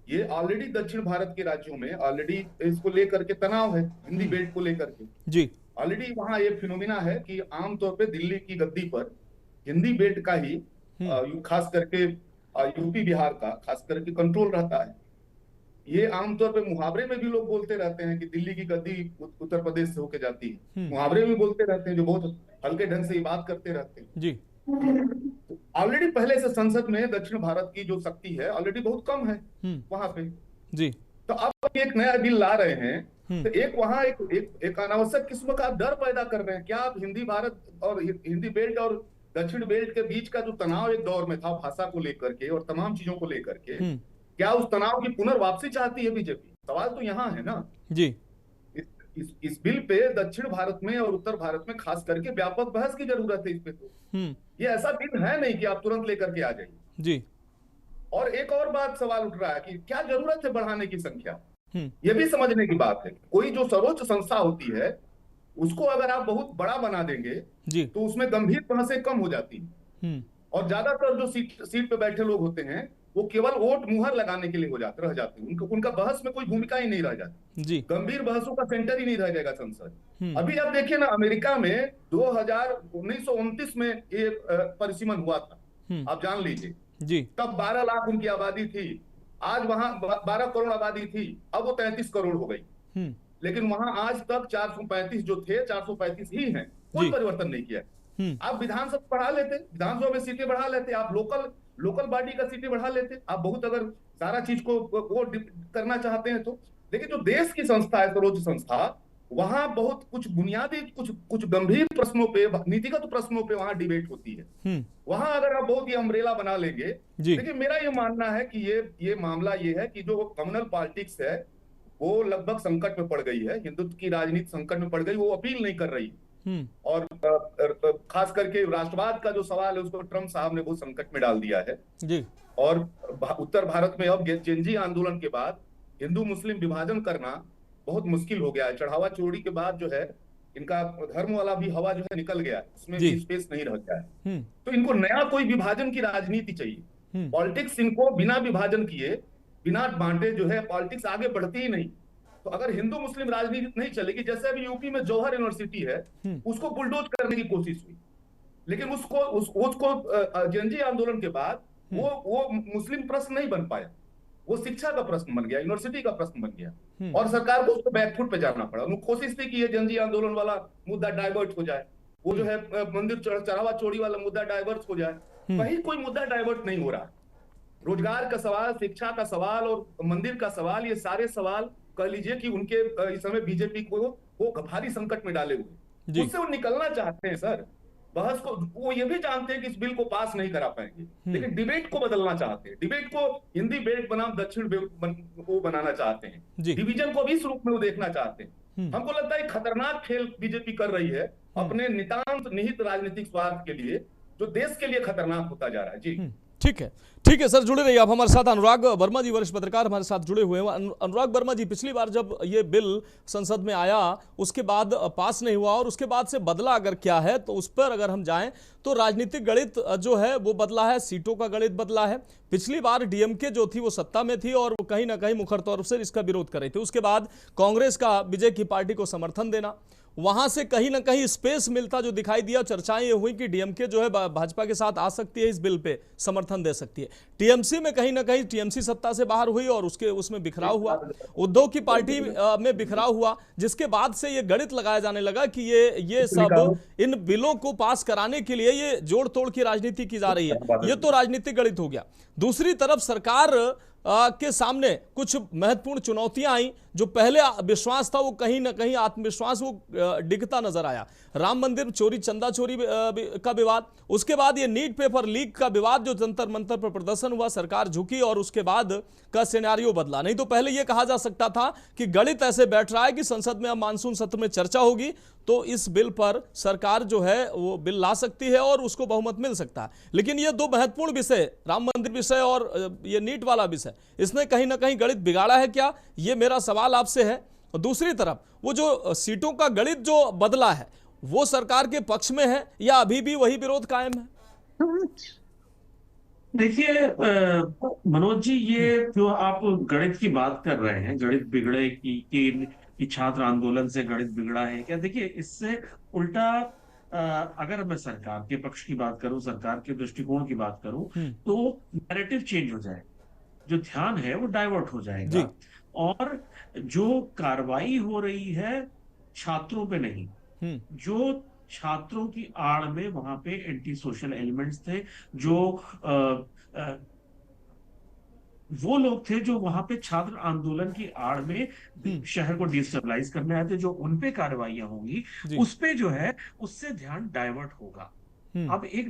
ये ऑलरेडी दक्षिण भारत के राज्यों में ऑलरेडी इसको लेकर के तनाव है, हिंदी बेल्ट को लेकर के जी। ऑलरेडी वहां ये फिनोमिना है कि आमतौर पे दिल्ली की गद्दी पर हिंदी बेल्ट का ही खास करके यूपी बिहार का खास करके कंट्रोल रहता है। ये आमतौर पे मुहावरे में भी लोग बोलते रहते हैं कि दिल्ली की गद्दी उत्तर प्रदेश से होके जाती है, मुहावरे में बोलते रहते हैं, जो बहुत हल्के ढंग से ये बात करते रहते हैं जी। ऑलरेडी पहले से संसद में दक्षिण भारत की जो शक्ति है ऑलरेडी बहुत कम है वहां पे जी। तो अब एक नया बिल ला रहे हैं तो एक वहां एक अनावश्यक किस्म का आप डर पैदा कर रहे हैं। क्या आप हिंदी भारत और हिंदी बेल्ट और दक्षिण बेल्ट के बीच का जो तनाव एक दौर में था भाषा को लेकर के और तमाम चीजों को लेकर के, क्या उस तनाव की पुनर्वापसी चाहती है बीजेपी? सवाल तो यहाँ है ना जी। इस बिल पे दक्षिण भारत में और उत्तर भारत में खास करके व्यापक बहस की जरूरत है इस पे। तो ये ऐसा बिल है नहीं कि आप तुरंत लेकर के आ जाइए जी। और एक और बात सवाल उठ रहा है कि क्या जरूरत है बढ़ाने की संख्या? ये भी समझने की बात है। कोई जो सर्वोच्च संस्था होती है उसको अगर आप बहुत बड़ा बना देंगे जी। तो उसमें गंभीर बहसें कम हो जाती हैं और ज्यादातर जो सीट पे बैठे लोग होते हैं वो केवल वोट मुहर लगाने के लिए रह जाते हैं। उनका बहस में कोई भूमिका ही नहीं रह जाती जी। गंभीर बहसों का सेंटर ही नहीं रह जाएगा संसद। अभी आप देखिए ना, अमेरिका में 1929 में ये परिसीमन हुआ था, आप जान लीजिए जी। तब 12 लाख उनकी आबादी थी, आज वहां 12 करोड़ आबादी थी, अब वो 33 करोड़ हो गई। लेकिन वहां आज तक 435 जो थे 435 ही हैं, कोई परिवर्तन नहीं किया। आप विधानसभा बढ़ा लेते, विधानसभा में सीटें बढ़ा लेते, आप लोकल बॉडी का सीटें बढ़ा लेते, आप बहुत अगर सारा चीज को वो करना चाहते हैं तो। लेकिन जो देश की संस्था है, सर्वोच्च संस्था, वहां बहुत कुछ बुनियादी कुछ गंभीर प्रश्नों पे, नीतिगत प्रश्नों पे वहां डिबेट होती है। वहां अगर आप बहुत ही अम्ब्रेला बना लेंगे, लेकिन मेरा ये मानना है कि ये मामला ये है कि जो कम्युनल पॉलिटिक्स है वो लगभग संकट में पड़ गई है, हिंदुत्व की राजनीति संकट में पड़ गई, वो अपील नहीं कर रही। और खास करके राष्ट्रवाद का जो सवाल है उसको ट्रंप साहब ने बहुत संकट में डाल दिया है जी। और उत्तर भारत में अब जेनजी आंदोलन के बाद हिंदू मुस्लिम विभाजन करना बहुत मुश्किल हो गया है। चढ़ावा चोरी के बाद जो है इनका धर्म वाला भी हवा जो है निकल गया है, इसमें भी स्पेस नहीं रह गया है। तो इनको नया कोई विभाजन की राजनीति चाहिए। पॉलिटिक्स इनको बिना विभाजन किए, बिना बांटे जो है पॉलिटिक्स आगे बढ़ती ही नहीं। तो अगर हिंदू मुस्लिम राजनीति नहीं चलेगी, जैसे अभी यूपी में जौहर यूनिवर्सिटी है, उसको बुलडोज करने की कोशिश हुई, लेकिन उसको जेनजी आंदोलन के बाद वो मुस्लिम प्रश्न नहीं बन पाया, वो शिक्षा का प्रश्न बन गया, यूनिवर्सिटी का प्रश्न बन गया और सरकार को उसको बैकफुट पे जाना पड़ा। उन्होंने कोशिश थी कि ये जेनजी आंदोलन वाला मुद्दा डाइवर्ट हो जाए, वो जो है मंदिर चढ़ावा चोरी वाला मुद्दा डाइवर्ट हो जाए, कहीं कोई मुद्दा डाइवर्ट नहीं हो रहा। रोजगार का सवाल, शिक्षा का सवाल और मंदिर का सवाल, ये सारे सवाल कह लीजिए कि उनके इस समय बीजेपी को वो भारी संकट में डाले हुए, उससे वो निकलना चाहते हैं सर। बहस को वो ये भी जानते हैं कि इस बिल को पास नहीं करा पाएंगे, लेकिन डिबेट को बदलना चाहते हैं, डिबेट को हिंदी बेल्ट बनाम दक्षिण बेल्ट वो बनाना चाहते हैं, डिवीजन को भी इस रूप में वो देखना चाहते हैं। हमको लगता है खतरनाक खेल बीजेपी कर रही है अपने नितांत निहित राजनीतिक स्वार्थ के लिए, जो देश के लिए खतरनाक होता जा रहा है जी। ठीक है सर, जुड़े रहिए आप हमारे साथ। अनुराग वर्मा जी वरिष्ठ पत्रकार हमारे साथ जुड़े हुए हैं। अनुराग वर्मा जी, पिछली बार जब ये बिल संसद में आया उसके बाद पास नहीं हुआ और उसके बाद से बदला अगर क्या है, तो उस पर अगर हम जाएं तो राजनीतिक गणित जो है वो बदला है, सीटों का गणित बदला है। पिछली बार डीएमके जो थी वो सत्ता में थी और वो कहीं ना कहीं मुखर तौर से इसका विरोध कर रही थी। उसके बाद कांग्रेस का विजय की पार्टी को समर्थन देना, वहां से कहीं ना कहीं स्पेस मिलता जो दिखाई दिया। चर्चाएं ये हुई कि डीएमके जो है भाजपा के साथ आ सकती है, इस बिल पे समर्थन दे सकती है। टीएमसी में कहीं ना कहीं टीएमसी सत्ता से बाहर हुई और उसमें बिखराव हुआ, उद्धव की पार्टी में बिखराव हुआ, जिसके बाद से ये गणित लगाया जाने लगा कि ये सब इन बिलों को पास कराने के लिए ये जोड़ तोड़ की राजनीति की जा रही है। ये तो राजनीतिक गणित हो गया। दूसरी तरफ सरकार के सामने कुछ महत्वपूर्ण चुनौतियां आई। जो पहले विश्वास था वो कहीं ना कहीं आत्मविश्वास वो डिगता नजर आया। राम मंदिर चोरी, चंदा चोरी का विवाद, उसके बाद ये नीट पेपर लीक का विवाद, जो जंतर मंतर पर प्रदर्शन हुआ, सरकार झुकी और उसके बाद का सिनेरियो बदला। नहीं तो पहले ये कहा जा सकता था कि गणित ऐसे बैठ रहा है कि संसद में अब मानसून सत्र में चर्चा होगी तो इस बिल पर सरकार जो है वो बिल ला सकती है और उसको बहुमत मिल सकता है। लेकिन ये दो महत्वपूर्ण विषय, राम मंदिर विषय और ये नीट वाला विषय, इसने कहीं ना कहीं गणित बिगाड़ा है क्या, ये मेरा सवाल आपसे है। और दूसरी तरफ वो जो सीटों का गणित जो बदला है वो सरकार के पक्ष में है या अभी भी वही विरोध कायम है? देखिए मनोज जी, ये जो आप गणित की बात कर रहे हैं, गणित बिगड़े कि छात्र आंदोलन से गणित बिगड़ा है क्या, देखिए इससे उल्टा अगर मैं सरकार के पक्ष की बात करूं, सरकार के दृष्टिकोण की बात करूं, तो नैरेटिव चेंज हो जाए, जो ध्यान है वो डाइवर्ट हो जाएगा और जो कार्रवाई हो रही है छात्रों पे नहीं, जो छात्रों की आड़ में वहां पे एंटी सोशल एलिमेंट्स थे, जो वो लोग थे जो वहां पे छात्र आंदोलन की आड़ में शहर को डिस्टेबलाइज करने आए थे, जो उनपे कार्रवाइयां होंगी उस पे जो है उससे ध्यान डाइवर्ट होगा। अब एक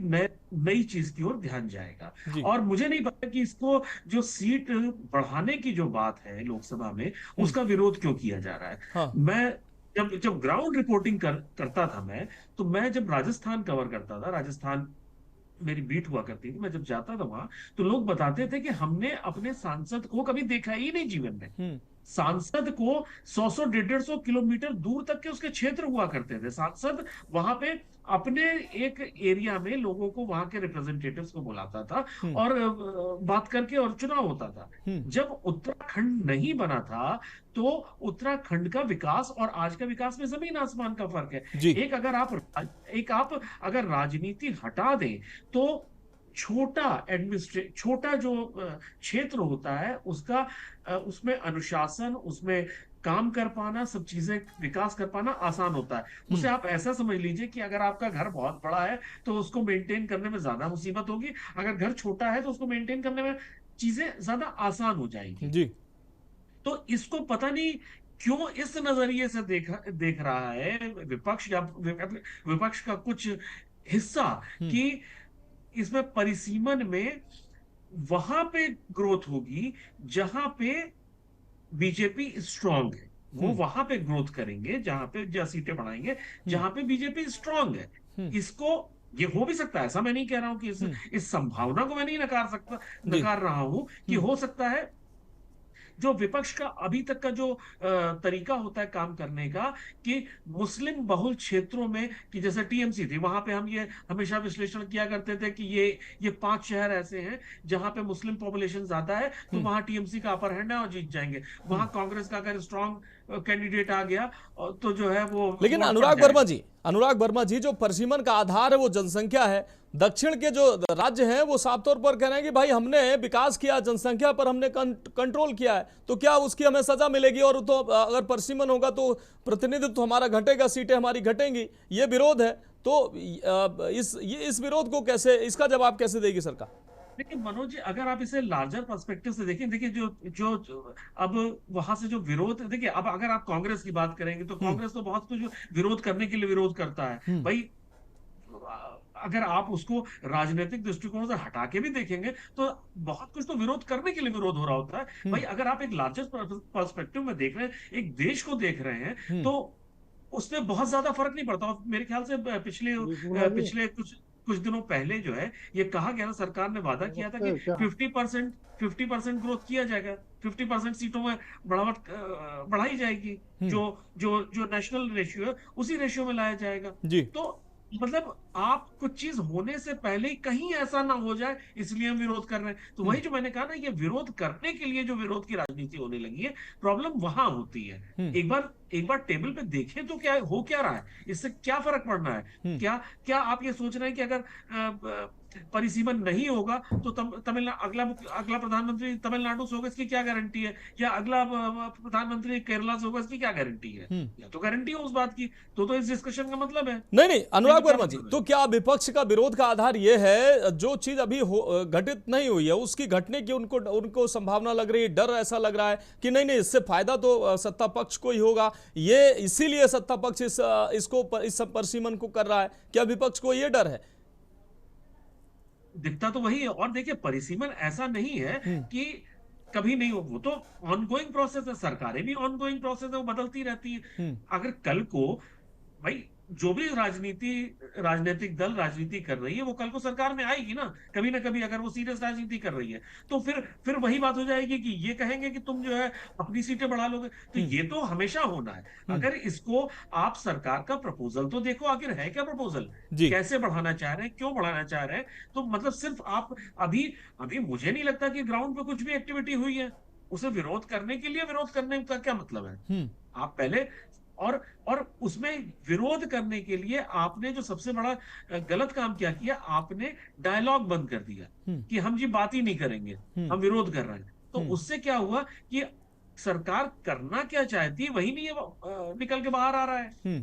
नई चीज की ओर ध्यान जाएगा। और मुझे नहीं पता कि इसको जो सीट बढ़ाने की जो बात है लोकसभा में, उसका विरोध क्यों किया जा रहा है। हाँ। मैं जब ग्राउंड रिपोर्टिंग करता था, तो मैं जब राजस्थान कवर करता था, राजस्थान मेरी बीट हुआ करती थी, मैं जब जाता था वहां, तो लोग बताते थे कि हमने अपने सांसद को कभी देखा ही नहीं जीवन में। सांसद को 100-100, 150-150 किलोमीटर दूर तक के उसके क्षेत्र हुआ करते थे। सांसद वहां पे अपने एक एरिया में लोगों को, वहां के रिप्रेजेंटेटिव्स को बुलाता था और बात करके और चुनाव होता था। जब उत्तराखंड नहीं बना था तो उत्तराखंड का विकास और आज का विकास में जमीन आसमान का फर्क है। एक आप अगर राजनीति हटा दें तो छोटा जो क्षेत्र होता है उसका, उसमें अनुशासन, उसमें काम कर पाना, सब चीजें विकास कर पाना आसान होता है। उसे आप ऐसा समझ लीजिए कि अगर आपका घर बहुत बड़ा है तो उसको मेंटेन करने में ज्यादा मुसीबत होगी, अगर घर छोटा है तो उसको मेंटेन करने में चीजें ज्यादा आसान हो जाएंगी जी। तो इसको पता नहीं क्यों इस नजरिए से देख रहा है विपक्ष या विपक्ष का कुछ हिस्सा कि इसमें परिसीमन में वहां पे ग्रोथ होगी जहां पे बीजेपी स्ट्रांग है, वो वहां पे ग्रोथ करेंगे जहां पे सीटें बढ़ाएंगे जहां पे बीजेपी स्ट्रांग है। इसको ये हो भी सकता है, ऐसा मैं नहीं कह रहा हूं कि इस संभावना को मैं नहीं नकार रहा हूं कि हो सकता है जो विपक्ष का अभी तक का जो तरीका होता है काम करने का कि मुस्लिम बहुल क्षेत्रों में, कि जैसे टीएमसी थी, वहां पे हम ये हमेशा विश्लेषण किया करते थे कि ये 5 शहर ऐसे हैं जहां पे मुस्लिम पॉपुलेशन ज्यादा है तो वहां टीएमसी का अपर हैंड है और जीत जाएंगे। वहां कांग्रेस का अगर स्ट्रॉन्ग कैंडिडेट आ गया तो जो है वो, लेकिन अनुराग वर्मा जी जो परिसीमन का आधार है वो जनसंख्या है। दक्षिण के जो राज्य हैं वो साफ तौर पर कह रहे हैं कि भाई हमने विकास किया, जनसंख्या पर हमने कंट्रोल किया है, तो क्या उसकी हमें सजा मिलेगी? और तो अगर परिसीमन होगा तो प्रतिनिधित्व हमारा घटेगा, सीटें हमारी घटेंगी, ये विरोध है। तो इस विरोध को कैसे, इसका जवाब कैसे देगी सरकार? देखिए मनोज जी, अगर आप इसे लार्जर पर्सपेक्टिव से देखें, देखिए जो अब वहां से जो विरोध, देखिए अब अगर आप कांग्रेस की बात करेंगे तो कांग्रेस तो बहुत कुछ विरोध करने के लिए विरोध करता है भाई। अगर आप उसको राजनीतिक दृष्टिकोण से हटा के भी देखेंगे तो बहुत कुछ तो विरोध करने के लिए विरोध हो रहा होता है भाई। अगर आप एक लार्जर पर्सपेक्टिव में देख रहे हैं, एक देश को देख रहे हैं, तो उसमें बहुत ज्यादा फर्क नहीं पड़ता। मेरे ख्याल से पिछले कुछ दिनों पहले जो है ये कहा गया था, सरकार ने वादा किया था कि 50% ग्रोथ किया जाएगा, 50% सीटों में बढ़ाई जाएगी, जो नेशनल रेशियो है उसी रेशियो में लाया जाएगा जी। तो मतलब आप कुछ चीज होने से पहले ही कहीं ऐसा ना हो जाए, इसलिए हम विरोध कर रहे हैं। तो वही जो मैंने कहा ना, ये विरोध करने के लिए जो विरोध की राजनीति होने लगी है, प्रॉब्लम वहां होती है। एक बार टेबल पे देखें तो क्या हो क्या रहा है, इससे क्या फर्क पड़ना है। क्या आप ये सोच रहे हैं कि अगर परिसीमन नहीं होगा तो अगला प्रधानमंत्री तमिलनाडु से होगा, इसकी क्या गारंटी है? या अगला प्रधानमंत्री केरला से होगा, इसकी क्या गारंटी है? या तो गारंटी हो उस बात की, तो इस डिस्कशन का मतलब है नहीं। अनुराग वर्मा जी, तो क्या विपक्ष का विरोध का आधार ये है जो चीज अभी घटित नहीं हुई है उसकी घटने की उनको संभावना लग रही है, डर ऐसा लग रहा है कि नहीं इससे फायदा तो सत्ता पक्ष को ही होगा, ये इसीलिए सत्ता पक्ष इस परिसीमन को कर रहा है? क्या विपक्ष को ये डर है? दिखता तो वही है। और देखिए परिसीमन ऐसा नहीं है कि कभी नहीं हो, वो तो ऑनगोइंग प्रोसेस है, सरकारें भी ऑनगोइंग प्रोसेस है, वो बदलती रहती है। अगर कल को भाई जो भी राजनीतिक दल राजनीति कर रही है वो कल को सरकार में आएगी ना कभी, अगर वो सीरियस राजनीति कर रही है तो फिर वही बात हो जाएगी कि ये कहेंगे कि तुम जो है अपनी सीटें बढ़ा लोगे। तो ये तो हमेशा होना है। अगर इसको आप सरकार का प्रपोजल तो देखो, आखिर है क्या प्रपोजल, कैसे बढ़ाना चाह रहे हैं, क्यों बढ़ाना चाह रहे हैं। तो मतलब सिर्फ आप अभी मुझे नहीं लगता कि ग्राउंड पे कुछ भी एक्टिविटी हुई है, उसे विरोध करने के लिए विरोध करने का क्या मतलब है। आप पहले और उसमें विरोध करने के लिए आपने जो सबसे बड़ा गलत काम क्या किया, आपने डायलॉग बंद कर दिया कि हम जी बात ही नहीं करेंगे, हम विरोध कर रहे हैं। तो उससे क्या हुआ कि सरकार करना क्या चाहती है वही नहीं निकल के बाहर आ रहा है।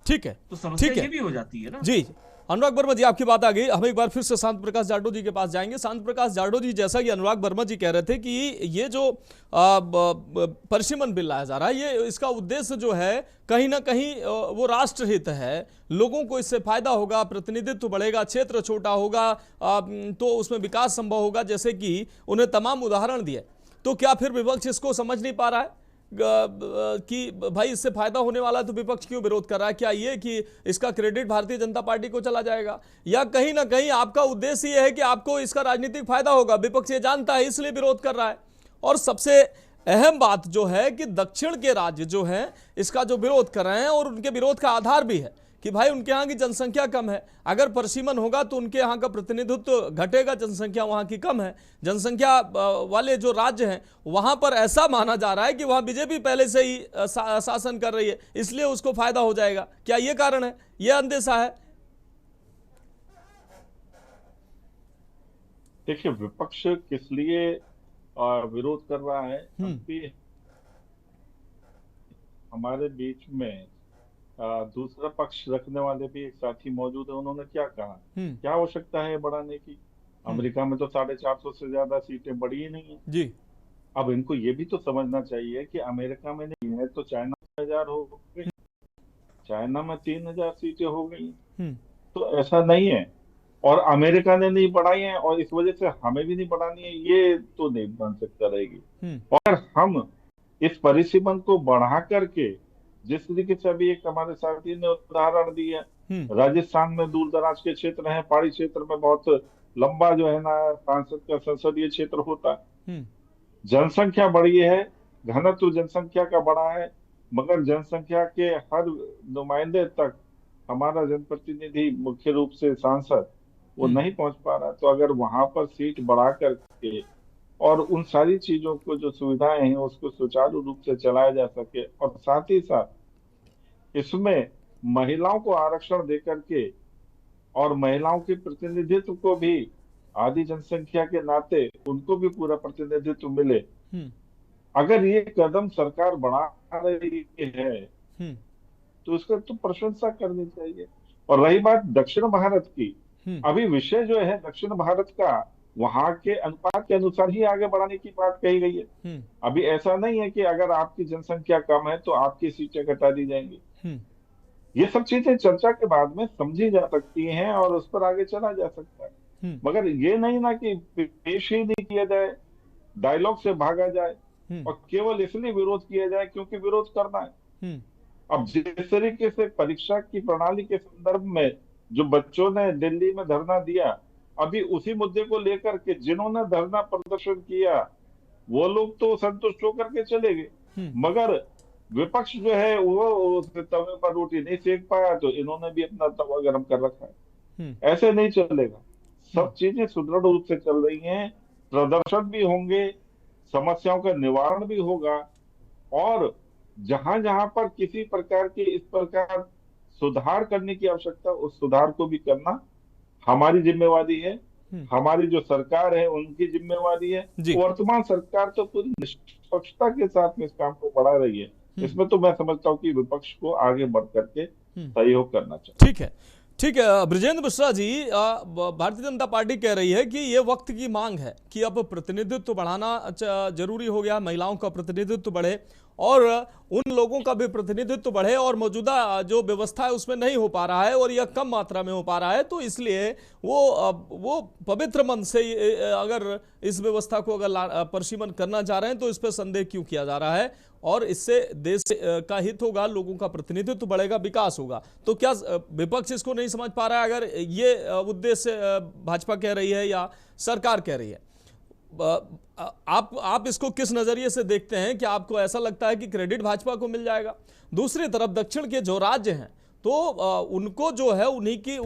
ठीक है, तो समस्या ये भी हो जाती है ना जी। अनुराग वर्मा जी, आपकी बात आ गई। हम एक बार फिर से शांत प्रकाश जाटो जी के पास जाएंगे। शांत प्रकाश जाटो जी, जैसा कि अनुराग वर्मा जी कह रहे थे कि ये जो परिसीमन बिल लाया जा रहा है, ये इसका उद्देश्य जो है कहीं ना कहीं वो राष्ट्रहित है, लोगों को इससे फायदा होगा, प्रतिनिधित्व बढ़ेगा, क्षेत्र छोटा होगा तो उसमें विकास संभव होगा, जैसे कि उन्हें तमाम उदाहरण दिए। तो क्या फिर विपक्ष इसको समझ नहीं पा रहा है कि भाई इससे फायदा होने वाला है तो विपक्ष क्यों विरोध कर रहा है? क्या ये कि इसका क्रेडिट भारतीय जनता पार्टी को चला जाएगा, या कहीं ना कहीं आपका उद्देश्य ये है कि आपको इसका राजनीतिक फायदा होगा, विपक्ष ये जानता है इसलिए विरोध कर रहा है? और सबसे अहम बात जो है कि दक्षिण के राज्य जो हैं इसका जो विरोध कर रहे हैं, और उनके विरोध का आधार भी है कि भाई उनके यहाँ की जनसंख्या कम है, अगर परिसीमन होगा तो उनके यहाँ का प्रतिनिधित्व घटेगा, जनसंख्या वहाँ की कम है। जनसंख्या वाले जो राज्य हैं वहाँ पर ऐसा माना जा रहा है कि वहाँ बीजेपी पहले से ही शासन कर रही है, इसलिए उसको फायदा हो जाएगा। क्या ये कारण है, ये अंदेशा है? देखिए, विपक्ष किस लिए विरोध कर रहा है, हमारे बीच में दूसरा पक्ष रखने वाले भी एक साथी मौजूद है। उन्होंने क्या कहा, क्या आवश्यकता है बढ़ाने की? अमेरिका में तो 450 से ज्यादा सीटें बढ़ी ही नहीं है जी। अब इनको ये भी तो समझना चाहिए कि अमेरिका में नहीं है तो चाइना में 1000 हो गई, चाइना में 3000 सीटें हो गई। तो ऐसा नहीं है, और अमेरिका ने नहीं बढ़ाई है और इस वजह से हमें भी नहीं बढ़ानी है, ये तो नहीं बन सकता रहेगी। और हम इस परिसीमन को बढ़ा करके, जिस तरीके से अभी एक हमारे साथी ने उदाहरण दिया, राजस्थान में दूर दराज के क्षेत्र हैं, पहाड़ी क्षेत्र में बहुत लंबा जो है ना सांसद का संसदीय क्षेत्र होता है। जनसंख्या बढ़ी है, घनत्व जनसंख्या का बढ़ा है, मगर जनसंख्या के हर नुमाइंदे तक हमारा जनप्रतिनिधि, मुख्य रूप से सांसद, वो नहीं पहुंच पा रहा। तो अगर वहां पर सीट बढ़ा करके और उन सारी चीजों को जो सुविधाएं हैं उसको सुचारू रूप से चलाया जा सके, और साथ ही साथ इसमें महिलाओं को आरक्षण देकर के और महिलाओं के प्रतिनिधित्व को भी आधी जनसंख्या के नाते उनको भी पूरा प्रतिनिधित्व मिले, अगर ये कदम सरकार बढ़ा रही है तो इसका तो प्रशंसा करनी चाहिए। और रही बात दक्षिण भारत की, अभी विषय जो है दक्षिण भारत का, वहां के अनुपात के अनुसार ही आगे बढ़ाने की बात कही गई है। अभी ऐसा नहीं है कि अगर आपकी जनसंख्या कम है तो आपकी सीटें घटा दी जाएंगी। ये सब चीजें चर्चा के बाद में समझी जा सकती हैं और उस पर आगे चला जा सकता है, मगर ये नहीं ना कि पेश ही नहीं किया जाए, डायलॉग से भागा जाए और केवल इसलिए विरोध किया जाए क्योंकि विरोध करना है। अब जिस तरीके से परीक्षा की प्रणाली के संदर्भ में जो बच्चों ने दिल्ली में धरना दिया, अभी उसी मुद्दे को लेकर के जिन्होंने धरना प्रदर्शन किया वो लोग तो संतुष्ट होकर के चले गए, मगर विपक्ष जो है वो तवे पर रोटी नहीं सेक पाया, तो इन्होंने भी अपना तवा गर्म कर रखा है। ऐसे नहीं चलेगा, सब चीजें सुदृढ़ रूप से चल रही हैं, प्रदर्शन भी होंगे, समस्याओं का निवारण भी होगा, और जहां जहां पर किसी प्रकार के इस प्रकार सुधार करने की आवश्यकता, उस सुधार को भी करना हमारी जिम्मेवारी है, हमारी जो सरकार है उनकी जिम्मेवारी है। वर्तमान सरकार तो पूरी निष्पक्षता के साथ में इस काम को बढ़ा रही है, इसमें तो मैं समझता हूँ कि विपक्ष को आगे बढ़ करके सहयोग करना चाहिए। ठीक है, ठीक है। बृजेंद्र मिश्रा जी, भारतीय जनता पार्टी कह रही है कि ये वक्त की मांग है कि अब प्रतिनिधित्व बढ़ाना जरूरी हो गया, महिलाओं का प्रतिनिधित्व बढ़े और उन लोगों का भी प्रतिनिधित्व बढ़े, और मौजूदा जो व्यवस्था है उसमें नहीं हो पा रहा है और यह कम मात्रा में हो पा रहा है, तो इसलिए वो पवित्र मन से अगर इस व्यवस्था को अगर परिसीमन करना चाह रहे हैं तो इस पर संदेह क्यों किया जा रहा है, और इससे देश का हित होगा, लोगों का प्रतिनिधित्व बढ़ेगा, विकास होगा। तो क्या विपक्ष इसको नहीं समझ पा रहा है? अगर ये उद्देश्य भाजपा कह रही है या सरकार कह रही है, आप इसको किस नजरिए से देखते हैं? कि आपको ऐसा लगता है कि क्रेडिट भाजपा को मिल जाएगा? दूसरी तरफ दक्षिण के जो राज्य हैं तो उनको जो है उनके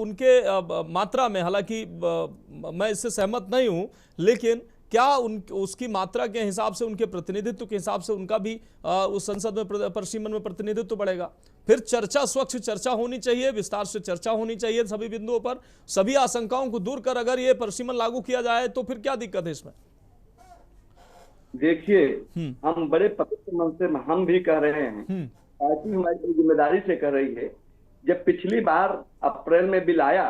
मात्रा में, हालांकि मैं इससे सहमत नहीं हूं, लेकिन क्या उसकी मात्रा के हिसाब से, उनके प्रतिनिधित्व के हिसाब से उनका भी उस संसद में परिसीमन में प्रतिनिधित्व बढ़ेगा? फिर चर्चा, स्वच्छ चर्चा होनी चाहिए, विस्तार से चर्चा होनी चाहिए सभी बिंदुओं पर, सभी आशंकाओं को दूर कर अगर ये परिसीमन लागू किया जाए तो फिर क्या दिक्कत है इसमें? देखिए, हम बड़े पवित्र मन से हम भी कह रहे हैं, पार्टी हमारी जिम्मेदारी से कर रही है। जब पिछली बार अप्रैल में बिल आया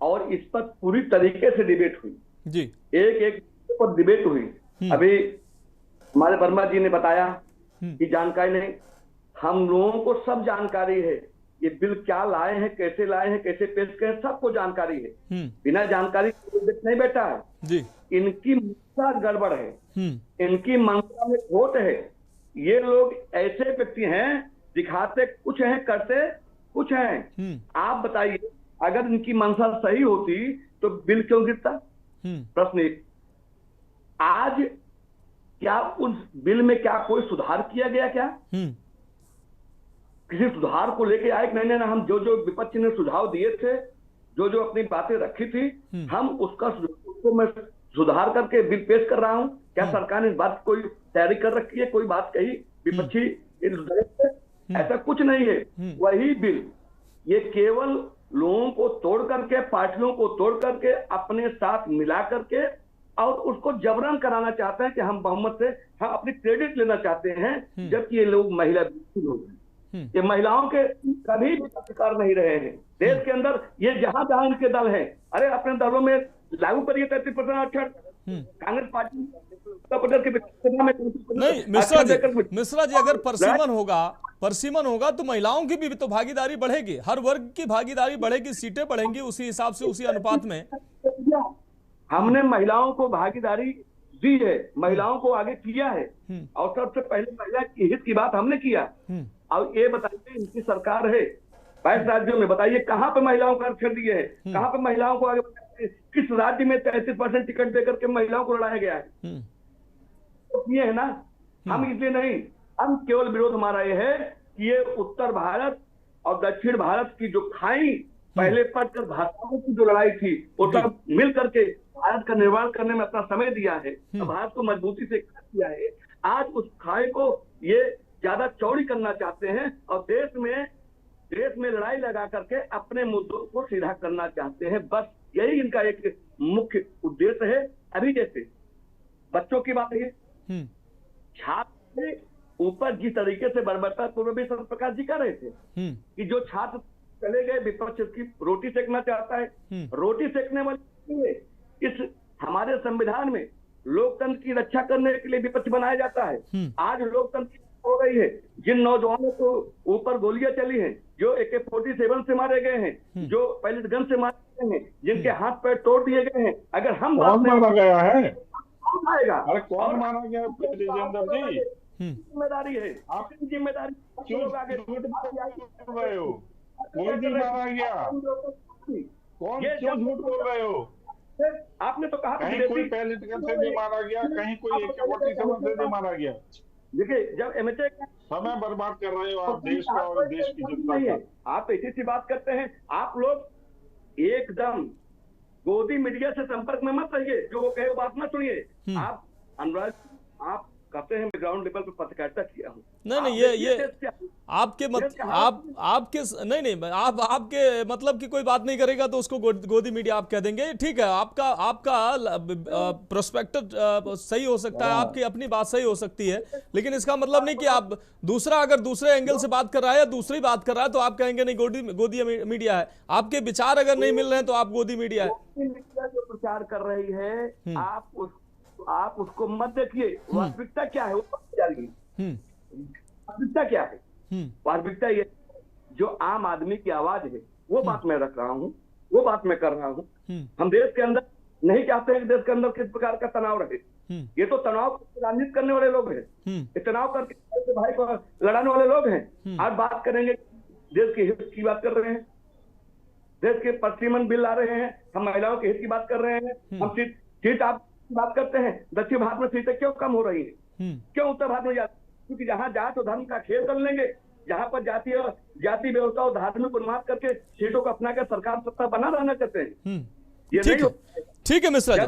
और इस पर पूरी तरीके से डिबेट हुई जी, एक एक पर डिबेट हुई। अभी हमारे वर्मा जी ने बताया कि जानकारी नहीं, हम लोगों को सब जानकारी है, ये बिल क्या लाए हैं, कैसे लाए हैं, कैसे पेश किए हैं, सबको जानकारी है। बिना जानकारी नहीं बैठा है जी। इनकी मंशा गड़बड़ है, इनकी मंशा में खोट है। ये लोग ऐसे व्यक्ति हैं, दिखाते कुछ हैं, करते कुछ हैं। आप बताइए, अगर इनकी मंशा सही होती तो बिल क्यों गिरता? प्रश्न एक। आज क्या उस बिल में क्या कोई सुधार किया गया? क्या किसी सुधार को लेके आए? नहीं नहीं, हम जो जो विपक्ष ने सुझाव दिए थे, जो जो अपनी बातें रखी थी, हम उसको मैं सुधार करके बिल पेश कर रहा हूं। क्या सरकार ने इस बात की कोई तैयारी कर रखी है? कोई बात कही विपक्षी ऐसा कुछ नहीं है। वही बिल ये केवल लोगों को तोड़ करके, पार्टियों को तोड़ करके, अपने साथ मिला करके और उसको जबरन कराना चाहते हैं कि हम बहुमत से हम अपनी क्रेडिट लेना चाहते हैं, जबकि ये लोग महिला लोग हैं। ये महिलाओं के कभी भी अधिकार नहीं रहे हैं देश के अंदर। ये जहां जहां इनके दल हैं, अरे अपने दलों में लागू करिए 33% आरक्षण। कांग्रेस पार्टी नहीं मिश्रा जी, अगर परसीमन होगा तो महिलाओं की भी तो भागीदारी बढ़ेगी, हर वर्ग की भागीदारी बढ़ेगी, सीटें बढ़ेंगी उसी हिसाब से, उसी अनुपात में। हमने महिलाओं को भागीदारी दी है, महिलाओं को आगे किया है, और सबसे पहले महिला की हित की बात हमने किया। और ये बताइए, इनकी सरकार है 22 राज्यों में, बताइए कहां पे महिलाओं को आरक्षण दिए है? कहां पे महिलाओं को आगे, किस राज्य में 33% टिकट देकर के महिलाओं को लड़ाया गया है? तो ये है ना, हम इसलिए नहीं, हम केवल विरोध हमारा ये है कि ये उत्तर भारत और दक्षिण भारत की जो खाई पहले पढ़कर भाषाओं की जो लड़ाई थी, वो सब मिल करके भारत का निर्माण करने में अपना समय दिया है, तो भारत को मजबूती से किया है। आज उस खाई को ये ज्यादा चौड़ी करना चाहते हैं और देश में लड़ाई लगा करके अपने मुद्दों को सीधा करना चाहते हैं। बस यही इनका एक मुख्य उद्देश्य है। अभी जैसे बच्चों की बात है, छात्र के ऊपर जिस तरीके से बर्बरता पूर्व भी सत्य प्रकाश जी कर रहे थे कि जो छात्र चले गए, विपक्ष की रोटी सेकना चाहता है, रोटी सेकने वाले इस हमारे संविधान में लोकतंत्र की रक्षा करने के लिए विपक्ष बनाया जाता है। आज लोकतंत्र हो रही है, जिन नौजवानों को ऊपर गोलियां चली हैं, जो AK-47 से मारे गए हैं, जो पैलेट गन से मारे गए हैं, जिनके हाथ पैर तोड़ दिए गए हैं, अगर हम कौन मारा गया है? कौन आएगा? अरे कौन मारा गया? जिम्मेदारी है आपकी, जिम्मेदारी क्यों बोल रहे हो? कोई नहीं मारा गया। कौन क्यों झूठ बोल रहे हो? आपने तो कहा कहीं कोई पैलेट गन से नहीं मारा गया, कहीं कोई AK-47 से नहीं मारा गया। देखिए, जब MHA समय बर्बाद कर रहे हो आप देश का और देश की जनता का। आप ऐसी सी बात करते हैं। आप लोग एकदम गोदी मीडिया से संपर्क में मत रहिए, जो वो कहे वो बात मत सुनिए। आप अनुराग, आप कहते हैं मैं ग्राउंड लेवल पर पत्रकारिता किया हूँ। नहीं ये आपके आपके मतलब की कोई बात नहीं करेगा तो उसको गोदी मीडिया आप कह देंगे, ठीक है। आपका प्रोस्पेक्टिव सही हो सकता है, आपकी अपनी बात सही हो सकती है, लेकिन इसका मतलब नहीं कि आप अगर दूसरे एंगल से बात कर रहा है या दूसरी बात कर रहा है तो आप कहेंगे नहीं गोदी मीडिया है। आपके विचार अगर नहीं मिल रहे हैं तो आप गोदी मीडिया है। जो प्रचार कर रही है, आप उसको मत देखिए। वास्तविकता क्या है वो वास्तविकता क्या है? वास्तविकता ये जो आम आदमी की आवाज है वो बात मैं रख रहा हूँ, वो बात मैं कर रहा हूँ। हम देश के अंदर नहीं चाहते हैं कि देश के अंदर किस प्रकार का तनाव रहे। ये तो तनाव राजनीति करने वाले लोग हैं, ये तनाव करके भाई को लड़ाने वाले लोग हैं। आज बात करेंगे, देश के हित की बात कर रहे हैं, देश के परसीमन बिल ला रहे हैं, हम महिलाओं के हित की बात कर रहे हैं। हम सीट आप बात करते हैं, दक्षिण भारत में सीटें क्यों कम हो रही है? क्यों उत्तर भारत में जाती? क्योंकि जहां जात और धर्म का खेल कर लेंगे, जहां पर जाति व्यवस्था और धार्मिक उन्माद करके सीटों को अपना कर सरकार सत्ता बना रहना चाहते हैं। ये ठीक है मिश्रा जी,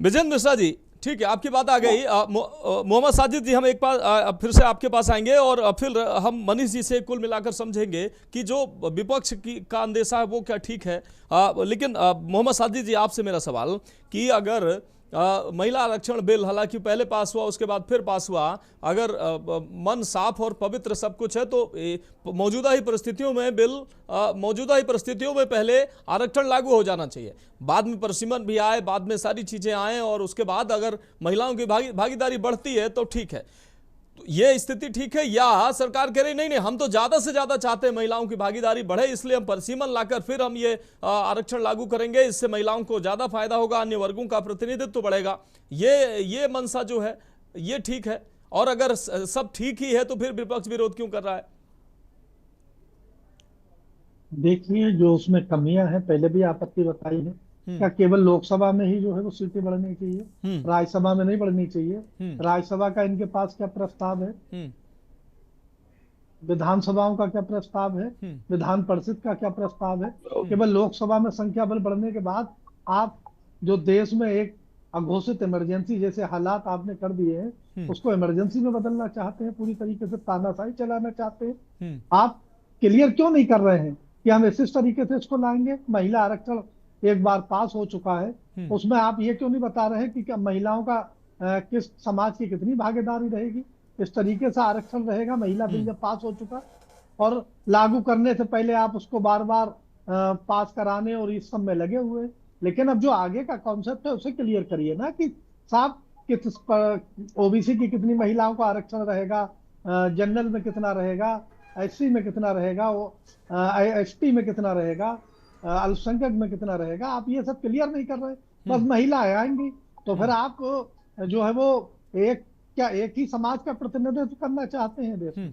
विजेंद्र मिश्रा जी, ठीक है, आपकी बात आ गई। मोहम्मद साजिद जी, हम एक बार फिर से आपके पास आएंगे और फिर हम मनीष जी से कुल मिलाकर समझेंगे कि जो विपक्ष का अंदेशा है वो क्या ठीक है। लेकिन मोहम्मद साजिद जी, आपसे मेरा सवाल कि अगर महिला आरक्षण बिल हालांकि पहले पास हुआ, उसके बाद फिर पास हुआ, अगर मन साफ और पवित्र सब कुछ है तो मौजूदा ही परिस्थितियों में मौजूदा ही परिस्थितियों में पहले आरक्षण लागू हो जाना चाहिए, बाद में परिसीमन भी आए, बाद में सारी चीजें आए और उसके बाद अगर महिलाओं की भागीदारी बढ़ती है तो ठीक है। ये स्थिति ठीक है या सरकार कह रही नहीं हम तो ज्यादा से ज्यादा चाहते हैं महिलाओं की भागीदारी बढ़े, इसलिए हम परिसीमन लाकर फिर हम ये आरक्षण लागू करेंगे, इससे महिलाओं को ज्यादा फायदा होगा, अन्य वर्गों का प्रतिनिधित्व बढ़ेगा। ये मंशा जो है ये ठीक है, और अगर सब ठीक ही है तो फिर विपक्ष विरोध क्यों कर रहा है? देखिए, जो उसमें कमियां हैं पहले भी आपत्ति बताई है। क्या केवल लोकसभा में ही जो है वो सीटें बढ़नी चाहिए, राज्यसभा में नहीं बढ़नी चाहिए? राज्यसभा का इनके पास क्या प्रस्ताव है? विधानसभाओं का क्या प्रस्ताव है? विधान परिषद का क्या प्रस्ताव है? केवल लोकसभा में संख्या बल बढ़ने के बाद आप जो देश में एक अघोषित इमरजेंसी जैसे हालात आपने कर दिए हैं उसको इमरजेंसी में बदलना चाहते हैं, पूरी तरीके से तानाशाही चलाना चाहते हैं। आप क्लियर क्यों नहीं कर रहे हैं कि हम इस तरीके से इसको लाएंगे? महिला आरक्षण एक बार पास हो चुका है, उसमें आप ये क्यों नहीं बता रहे हैं कि क्या महिलाओं का किस समाज की कितनी भागीदारी रहेगी? इस तरीके से आरक्षण रहेगा महिला बिल जब पास हो चुका, और लागू करने से पहले आप उसको बार बार पास कराने और इस सब में लगे हुए। लेकिन अब जो आगे का कॉन्सेप्ट है उसे क्लियर करिए ना कि साफ किस ओबीसी की कितनी महिलाओं को आरक्षण रहेगा, जनरल में कितना रहेगा, एससी में कितना रहेगा, एसटी में कितना रहेगा, अल्पसंख्यक में कितना रहेगा? आप ये सब क्लियर नहीं कर रहे, बस महिलाएं आएंगी तो फिर आप जो है वो एक ही समाज का प्रतिनिधित्व करना चाहते हैं देश में।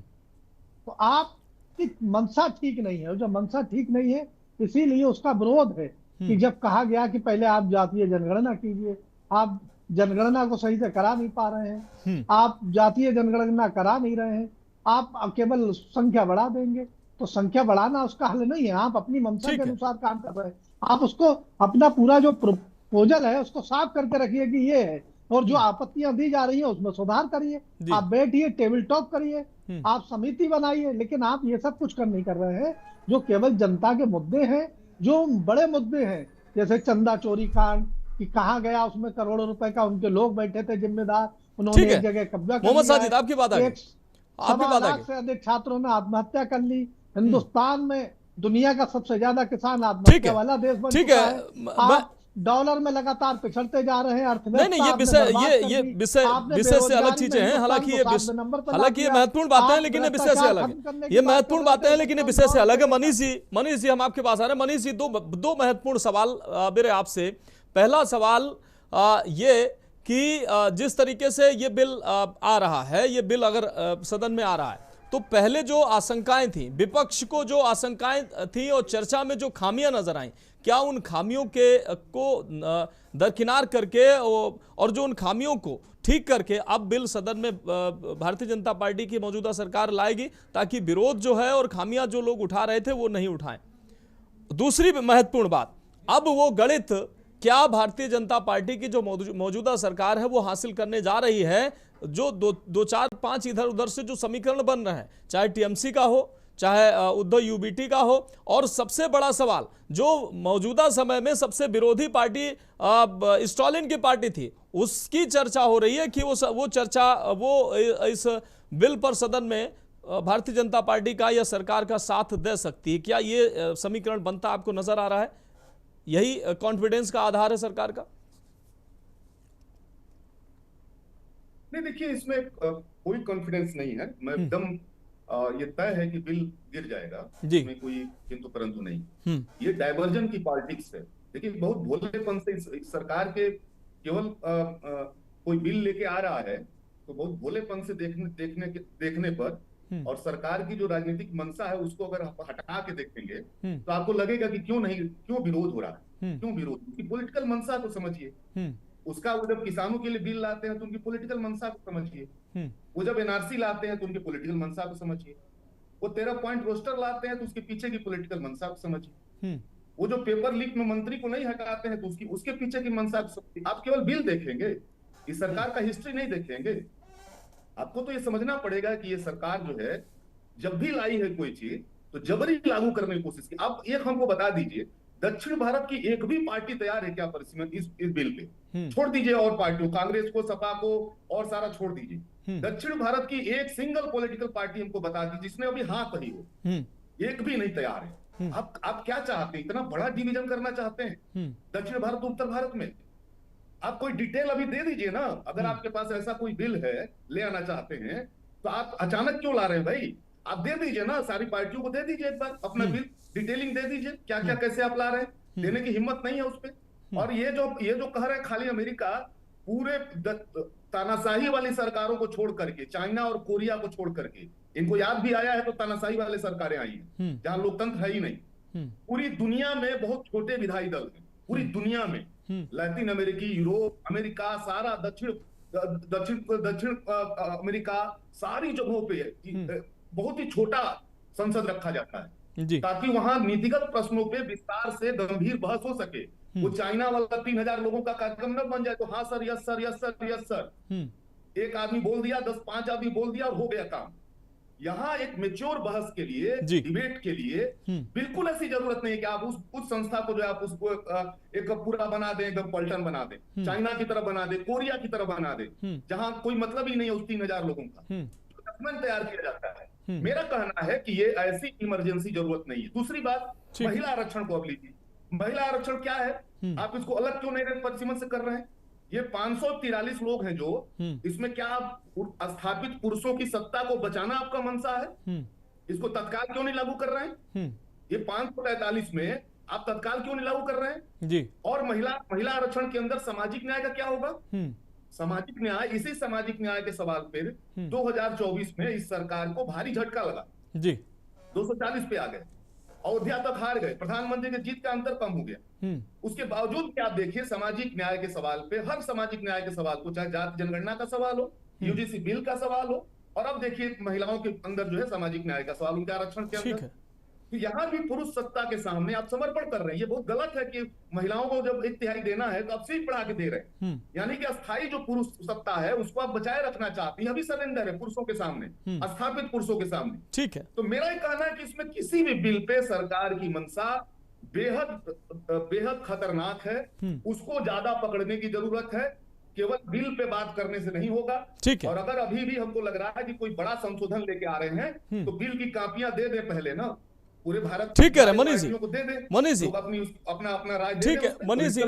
तो आपकी मंशा ठीक नहीं है, जो मंशा ठीक नहीं है इसीलिए उसका विरोध है कि जब कहा गया कि पहले आप जातीय जनगणना कीजिए, आप जनगणना को सही से करा नहीं पा रहे हैं, आप जातीय जनगणना करा नहीं रहे हैं, आप केवल संख्या बढ़ा देंगे। तो संख्या बढ़ाना उसका हल नहीं है, आप अपनी मंशा के अनुसार काम कर रहे हैं। आप उसको अपना पूरा जो प्रपोजल है उसको साफ करके रखिए कि ये है, और जो आपत्तियां दी जा रही है उसमें सुधार करिए। आप बैठिए, टेबल टॉक करिए, आप समिति बनाइए, लेकिन आप ये सब कुछ कर नहीं कर रहे हैं। जो केवल जनता के मुद्दे हैं, जो बड़े मुद्दे हैं, जैसे चंदा चोरी कांड कि कहाँ गया, उसमें करोड़ों रुपए का उनके लोग बैठे थे जिम्मेदार, उन्होंने एक जगह कब्जा कर लिया। आपकी बात है, 1.25 लाख से अधिक छात्रों ने आत्महत्या कर ली। हिंदुस्तान में दुनिया का सबसे ज्यादा किसान आत्महत्या वाला देश बन चुका है। आप डॉलर में लगातार पिछड़ते जा रहे हैं, अर्थव्यवस्था नहीं, ये विषय से अलग चीजें हैं। हालांकि ये महत्वपूर्ण बातें हैं, लेकिन विषय से अलग है। ये महत्वपूर्ण बातें हैं लेकिन विषय से अलग है। मनीष जी हम आपके पास आ रहे हैं। मनीष जी, दो महत्वपूर्ण सवाल मेरे आपसे। पहला सवाल ये कि जिस तरीके से ये बिल आ रहा है, ये बिल अगर सदन में आ रहा है तो पहले जो आशंकाएं थी, विपक्ष को जो आशंकाएं थी और चर्चा में जो खामियां नजर आई, क्या उन खामियों को दरकिनार करके और जो उन खामियों को ठीक करके अब बिल सदन में भारतीय जनता पार्टी की मौजूदा सरकार लाएगी, ताकि विरोध जो है और खामियां जो लोग उठा रहे थे वो नहीं उठाएं? दूसरी महत्वपूर्ण बात, अब वो गणित क्या भारतीय जनता पार्टी की जो मौजूदा सरकार है वो हासिल करने जा रही है, जो दो चार पांच इधर उधर से जो समीकरण बन रहे हैं, चाहे टीएमसी का हो, चाहे उद्धव यूबीटी का हो, और सबसे बड़ा सवाल जो मौजूदा समय में सबसे विरोधी पार्टी स्टालिन की पार्टी थी, उसकी चर्चा हो रही है कि वो चर्चा इस बिल पर सदन में भारतीय जनता पार्टी का या सरकार का साथ दे सकती है। क्या ये समीकरण बनता आपको नजर आ रहा है? यही कॉन्फिडेंस का आधार है सरकार का? नहीं, देखिए, इसमें कोई कॉन्फिडेंस नहीं है। मैं एकदम ये तय है कि बिल गिर जाएगा, इसमें कोई किंतु परंतु नहीं। ये डाइवर्जन की पॉलिटिक्स है। देखिए, बहुत भोलेपन से इस सरकार के केवल कोई बिल लेके आ रहा है तो बहुत भोलेपन से देखने पर और सरकार की जो राजनीतिक मंशा है उसको अगर हटा के देखेंगे तो आपको लगेगा कि क्यों विरोध हो रहा है, क्यों विरोध? उसकी पॉलिटिकल मंशा को समझिए। उसका वो जब किसानों के लिए बिल लाते हैं तो उनकी पॉलिटिकल मंशा को समझिए। वो जब एनआरसी लाते हैं तो उनकी पॉलिटिकल मंशा को समझिए। वो 13 पॉइंट रोस्टर लाते हैं तो उसके पीछे की पॉलिटिकल मंशा को समझिए। वो जो पेपर लीक में मंत्री को नहीं हटाते हैं तो उसके पीछे की मंशा को समझिए। आप केवल बिल देखेंगे, इस सरकार का हिस्ट्री नहीं देखेंगे। आपको तो ये समझना पड़ेगा कि ये सरकार जो है जब भी लाई है कोई चीज तो जबरी लागू करने की कोशिश की। आप एक हमको बता दीजिए दक्षिण भारत की एक भी पार्टी तैयार है क्या परिसीमन इस बिल पे? छोड़ दीजिए और पार्टियों, कांग्रेस को, सपा को और सारा छोड़ दीजिए। दक्षिण भारत की एक सिंगल पॉलिटिकल पार्टी हमको बता दी जिसने अभी हाँ कही हो, एक भी नहीं तैयार है। आप क्या चाहते हैं? इतना बड़ा डिवीजन करना चाहते हैं दक्षिण भारत और उत्तर भारत में? आप कोई डिटेल अभी दे दीजिए ना। अगर आपके पास ऐसा कोई बिल है, ले आना चाहते हैं, तो आप अचानक क्यों ला रहे हैं भाई? आप दे दीजिए ना, सारी पार्टियों को दे दीजिए एक बार अपना बिल, डिटेलिंग दे दीजिए क्या क्या कैसे आप ला रहे हैं। देने की हिम्मत नहीं है उस पर। और ये जो कह रहे हैं खाली अमेरिका, पूरे तानाशाही वाली सरकारों को छोड़ करके, चाइना और कोरिया को छोड़ करके, इनको याद भी आया है तो तानाशाही वाले सरकारें आई हैं जहां लोकतंत्र है ही नहीं। पूरी दुनिया में बहुत छोटे विधायी दल हैं, पूरी दुनिया में, लैटिन अमेरिकी, यूरोप, अमेरिका, सारा दक्षिण अमेरिका, सारी जगहों पे बहुत ही छोटा संसद रखा जाता है ताकि वहां नीतिगत प्रश्नों पे विस्तार से गंभीर बहस हो सके। वो चाइना वाला 3000 लोगों का कार्यक्रम न बन जाए तो हाँ sir, yes sir, yes sir, yes sir, एक आदमी बोल दिया, 10-5 आदमी बोल दिया और हो गया काम। यहाँ एक मेच्योर बहस के लिए, डिबेट के लिए बिल्कुल ऐसी जरूरत नहीं है कि आप उस संस्था को जो है आप उसको एक पूरा बना दें, एकदम पलटन बना दें, चाइना की तरह बना दें, कोरिया की तरह बना दें, जहां कोई मतलब ही नहीं है उस 3000 लोगों का। डॉक्यूमेंट तैयार किया जाता है। मेरा कहना है कि ये ऐसी इमरजेंसी जरूरत नहीं है। दूसरी बात, महिला आरक्षण को अब लीजिए। महिला आरक्षण क्या है? आप इसको अलग क्यों नहीं परिसीमन से कर रहे हैं? ये 543 लोग हैं जो इसमें, क्या आप स्थापित पुरुषों की सत्ता को बचाना आपका मंशा है? इसको तत्काल क्यों नहीं लागू कर रहे हैं? ये 543 में आप तत्काल क्यों नहीं लागू कर रहे हैं जी? और महिला आरक्षण के अंदर सामाजिक न्याय का क्या होगा? सामाजिक न्याय, इसी सामाजिक न्याय के सवाल पर 2024 में इस सरकार को भारी झटका लगा जी। 240 पे आ गए, अयोध्या तक हार गए, प्रधानमंत्री के जीत का अंतर कम हो गया। उसके बावजूद भी आप देखिए सामाजिक न्याय के सवाल पे, हर सामाजिक न्याय के सवाल को, चाहे जाति जनगणना का सवाल हो, यूजीसी बिल का सवाल हो, और अब देखिए महिलाओं के अंदर जो है सामाजिक न्याय का सवाल, उनके आरक्षण के अंदर, तो यहाँ भी पुरुष सत्ता के सामने आप समर्पण कर रहे हैं। ये बहुत गलत है कि महिलाओं को जब 1/3 देना है तो आप सीट बढ़ा के दे रहे हैं। यानी कि अस्थायी जो पुरुष सत्ता है उसको आप बचाए रखना चाहते हैं। अभी सरेंडर है पुरुषों के सामने, स्थापित पुरुषों के सामने। ठीक है, तो मेरा ये कहना है कि इसमें किसी भी बिल पे सरकार की मंशा बेहद खतरनाक है। उसको ज्यादा पकड़ने की जरूरत है। केवल बिल पे बात करने से नहीं होगा। ठीक है, और अगर अभी भी हमको लग रहा है कि कोई बड़ा संशोधन लेके आ रहे हैं तो बिल की कॉपियां दे दे पहले ना पूरे भारत। ठीक है मनीष जी, मनीष जी अपना राय दे। ठीक है मनीष जी,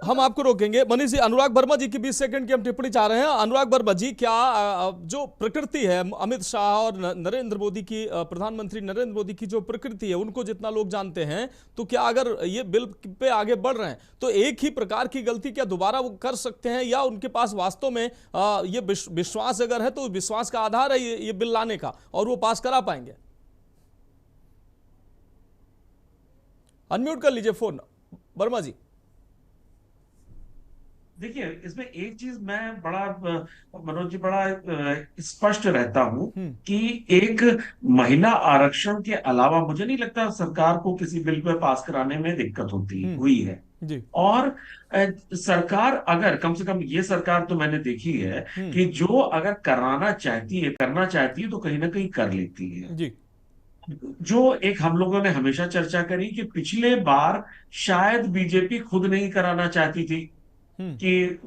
हम आपको रोकेंगे। मनीष जी, अनुराग वर्मा जी की 20 सेकंड की हम टिप्पणी चाह रहे हैं। अनुराग वर्मा जी, क्या जो प्रकृति है अमित शाह और नरेंद्र मोदी की, प्रधानमंत्री नरेंद्र मोदी की जो प्रकृति है उनको जितना लोग जानते हैं, तो क्या अगर ये बिल पे आगे बढ़ रहे हैं तो एक ही प्रकार की गलती क्या दोबारा वो कर सकते हैं, या उनके पास वास्तव में ये विश्वास अगर है तो विश्वास का आधार है ये बिल लाने का और वो पास करा पाएंगे? अनम्यूट कर लीजिए फोन वर्मा जी। देखिए, इसमें एक चीज मैं मनोज जी बड़ा स्पष्ट रहता हूं कि एक महिला आरक्षण के अलावा मुझे नहीं लगता सरकार को किसी बिल पे पास कराने में दिक्कत हुई है जी। और सरकार अगर, कम से कम ये सरकार तो मैंने देखी है कि जो अगर करना चाहती है तो कहीं ना कहीं कर लेती है जी। जो एक हम लोगों ने हमेशा चर्चा करी कि पिछले बार शायद बीजेपी खुद नहीं कराना चाहती थी कि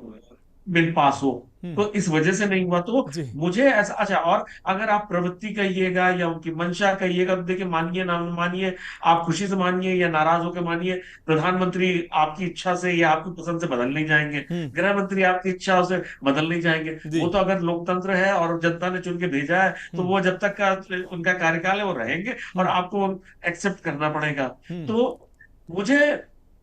बिल पास हो, तो इस वजह से नहीं हुआ। तो मुझे ऐसा, अच्छा, और अगर आप प्रवृत्ति कहिएगा या उनकी मंशा कहिएगा तो देखिए, मानिए ना मानिए, आप खुशी से मानिए या नाराज होकर मानिए, प्रधानमंत्री आपकी इच्छा से या आपकी पसंद से बदल नहीं जाएंगे, गृह मंत्री आपकी इच्छा से बदल नहीं जाएंगे। वो तो अगर लोकतंत्र है और जनता ने चुन के भेजा है तो वो जब तक का उनका कार्यकाल है वो रहेंगे और आपको एक्सेप्ट करना पड़ेगा। तो मुझे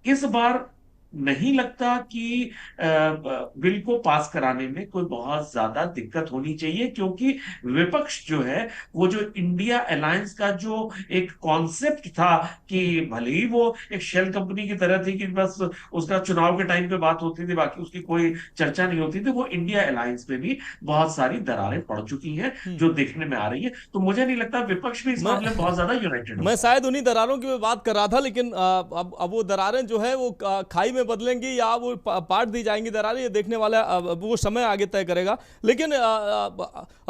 इस बार नहीं लगता कि बिल को पास कराने में कोई बहुत ज्यादा दिक्कत होनी चाहिए, क्योंकि विपक्ष जो है वो जो इंडिया अलायंस का जो एक कॉन्सेप्ट था कि भले ही वो एक शेल कंपनी की तरह थी कि बस उसका चुनाव के टाइम पे बात होती थी, बाकी उसकी कोई चर्चा नहीं होती थी, वो इंडिया अलायंस में भी बहुत सारी दरारें पड़ चुकी हैं जो देखने में आ रही है। तो मुझे नहीं लगता विपक्ष भी इस मामले में बहुत ज्यादा यूनाइटेड। मैं शायद उन्हीं दरारों की बात कर रहा था, लेकिन अब वो दरारें जो है वो खाई में बदलेंगी या वो पाट दी जाएंगी दरारें, ये देखने वाला वो समय आगे तय करेगा। लेकिन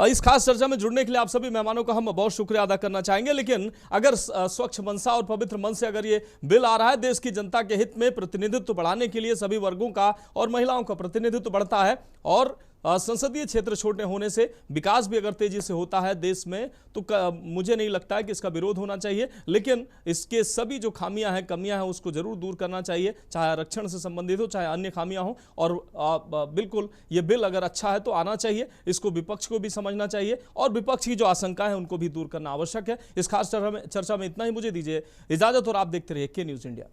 इस खास चर्चा में जुड़ने के लिए आप सभी मेहमानों का हम बहुत शुक्रिया अदा करना चाहेंगे। लेकिन अगर स्वच्छ मनसा और पवित्र मन से अगर ये बिल आ रहा है, देश की जनता के हित में प्रतिनिधित्व बढ़ाने के लिए सभी वर्गों का और महिलाओं का प्रतिनिधित्व बढ़ता है और संसदीय क्षेत्र छोटे होने से विकास भी अगर तेजी से होता है देश में, तो मुझे नहीं लगता है कि इसका विरोध होना चाहिए। लेकिन इसके सभी जो खामियां हैं, कमियां हैं, उसको जरूर दूर करना चाहिए, चाहे आरक्षण से संबंधित हो, चाहे अन्य खामियां हो। और बिल्कुल ये बिल अगर अच्छा है तो आना चाहिए, इसको विपक्ष को भी समझना चाहिए और विपक्ष की जो आशंका है उनको भी दूर करना आवश्यक है। इस खास चर्चा में इतना ही। मुझे दीजिए इजाजत और आप देखते रहिए के न्यूज़ इंडिया।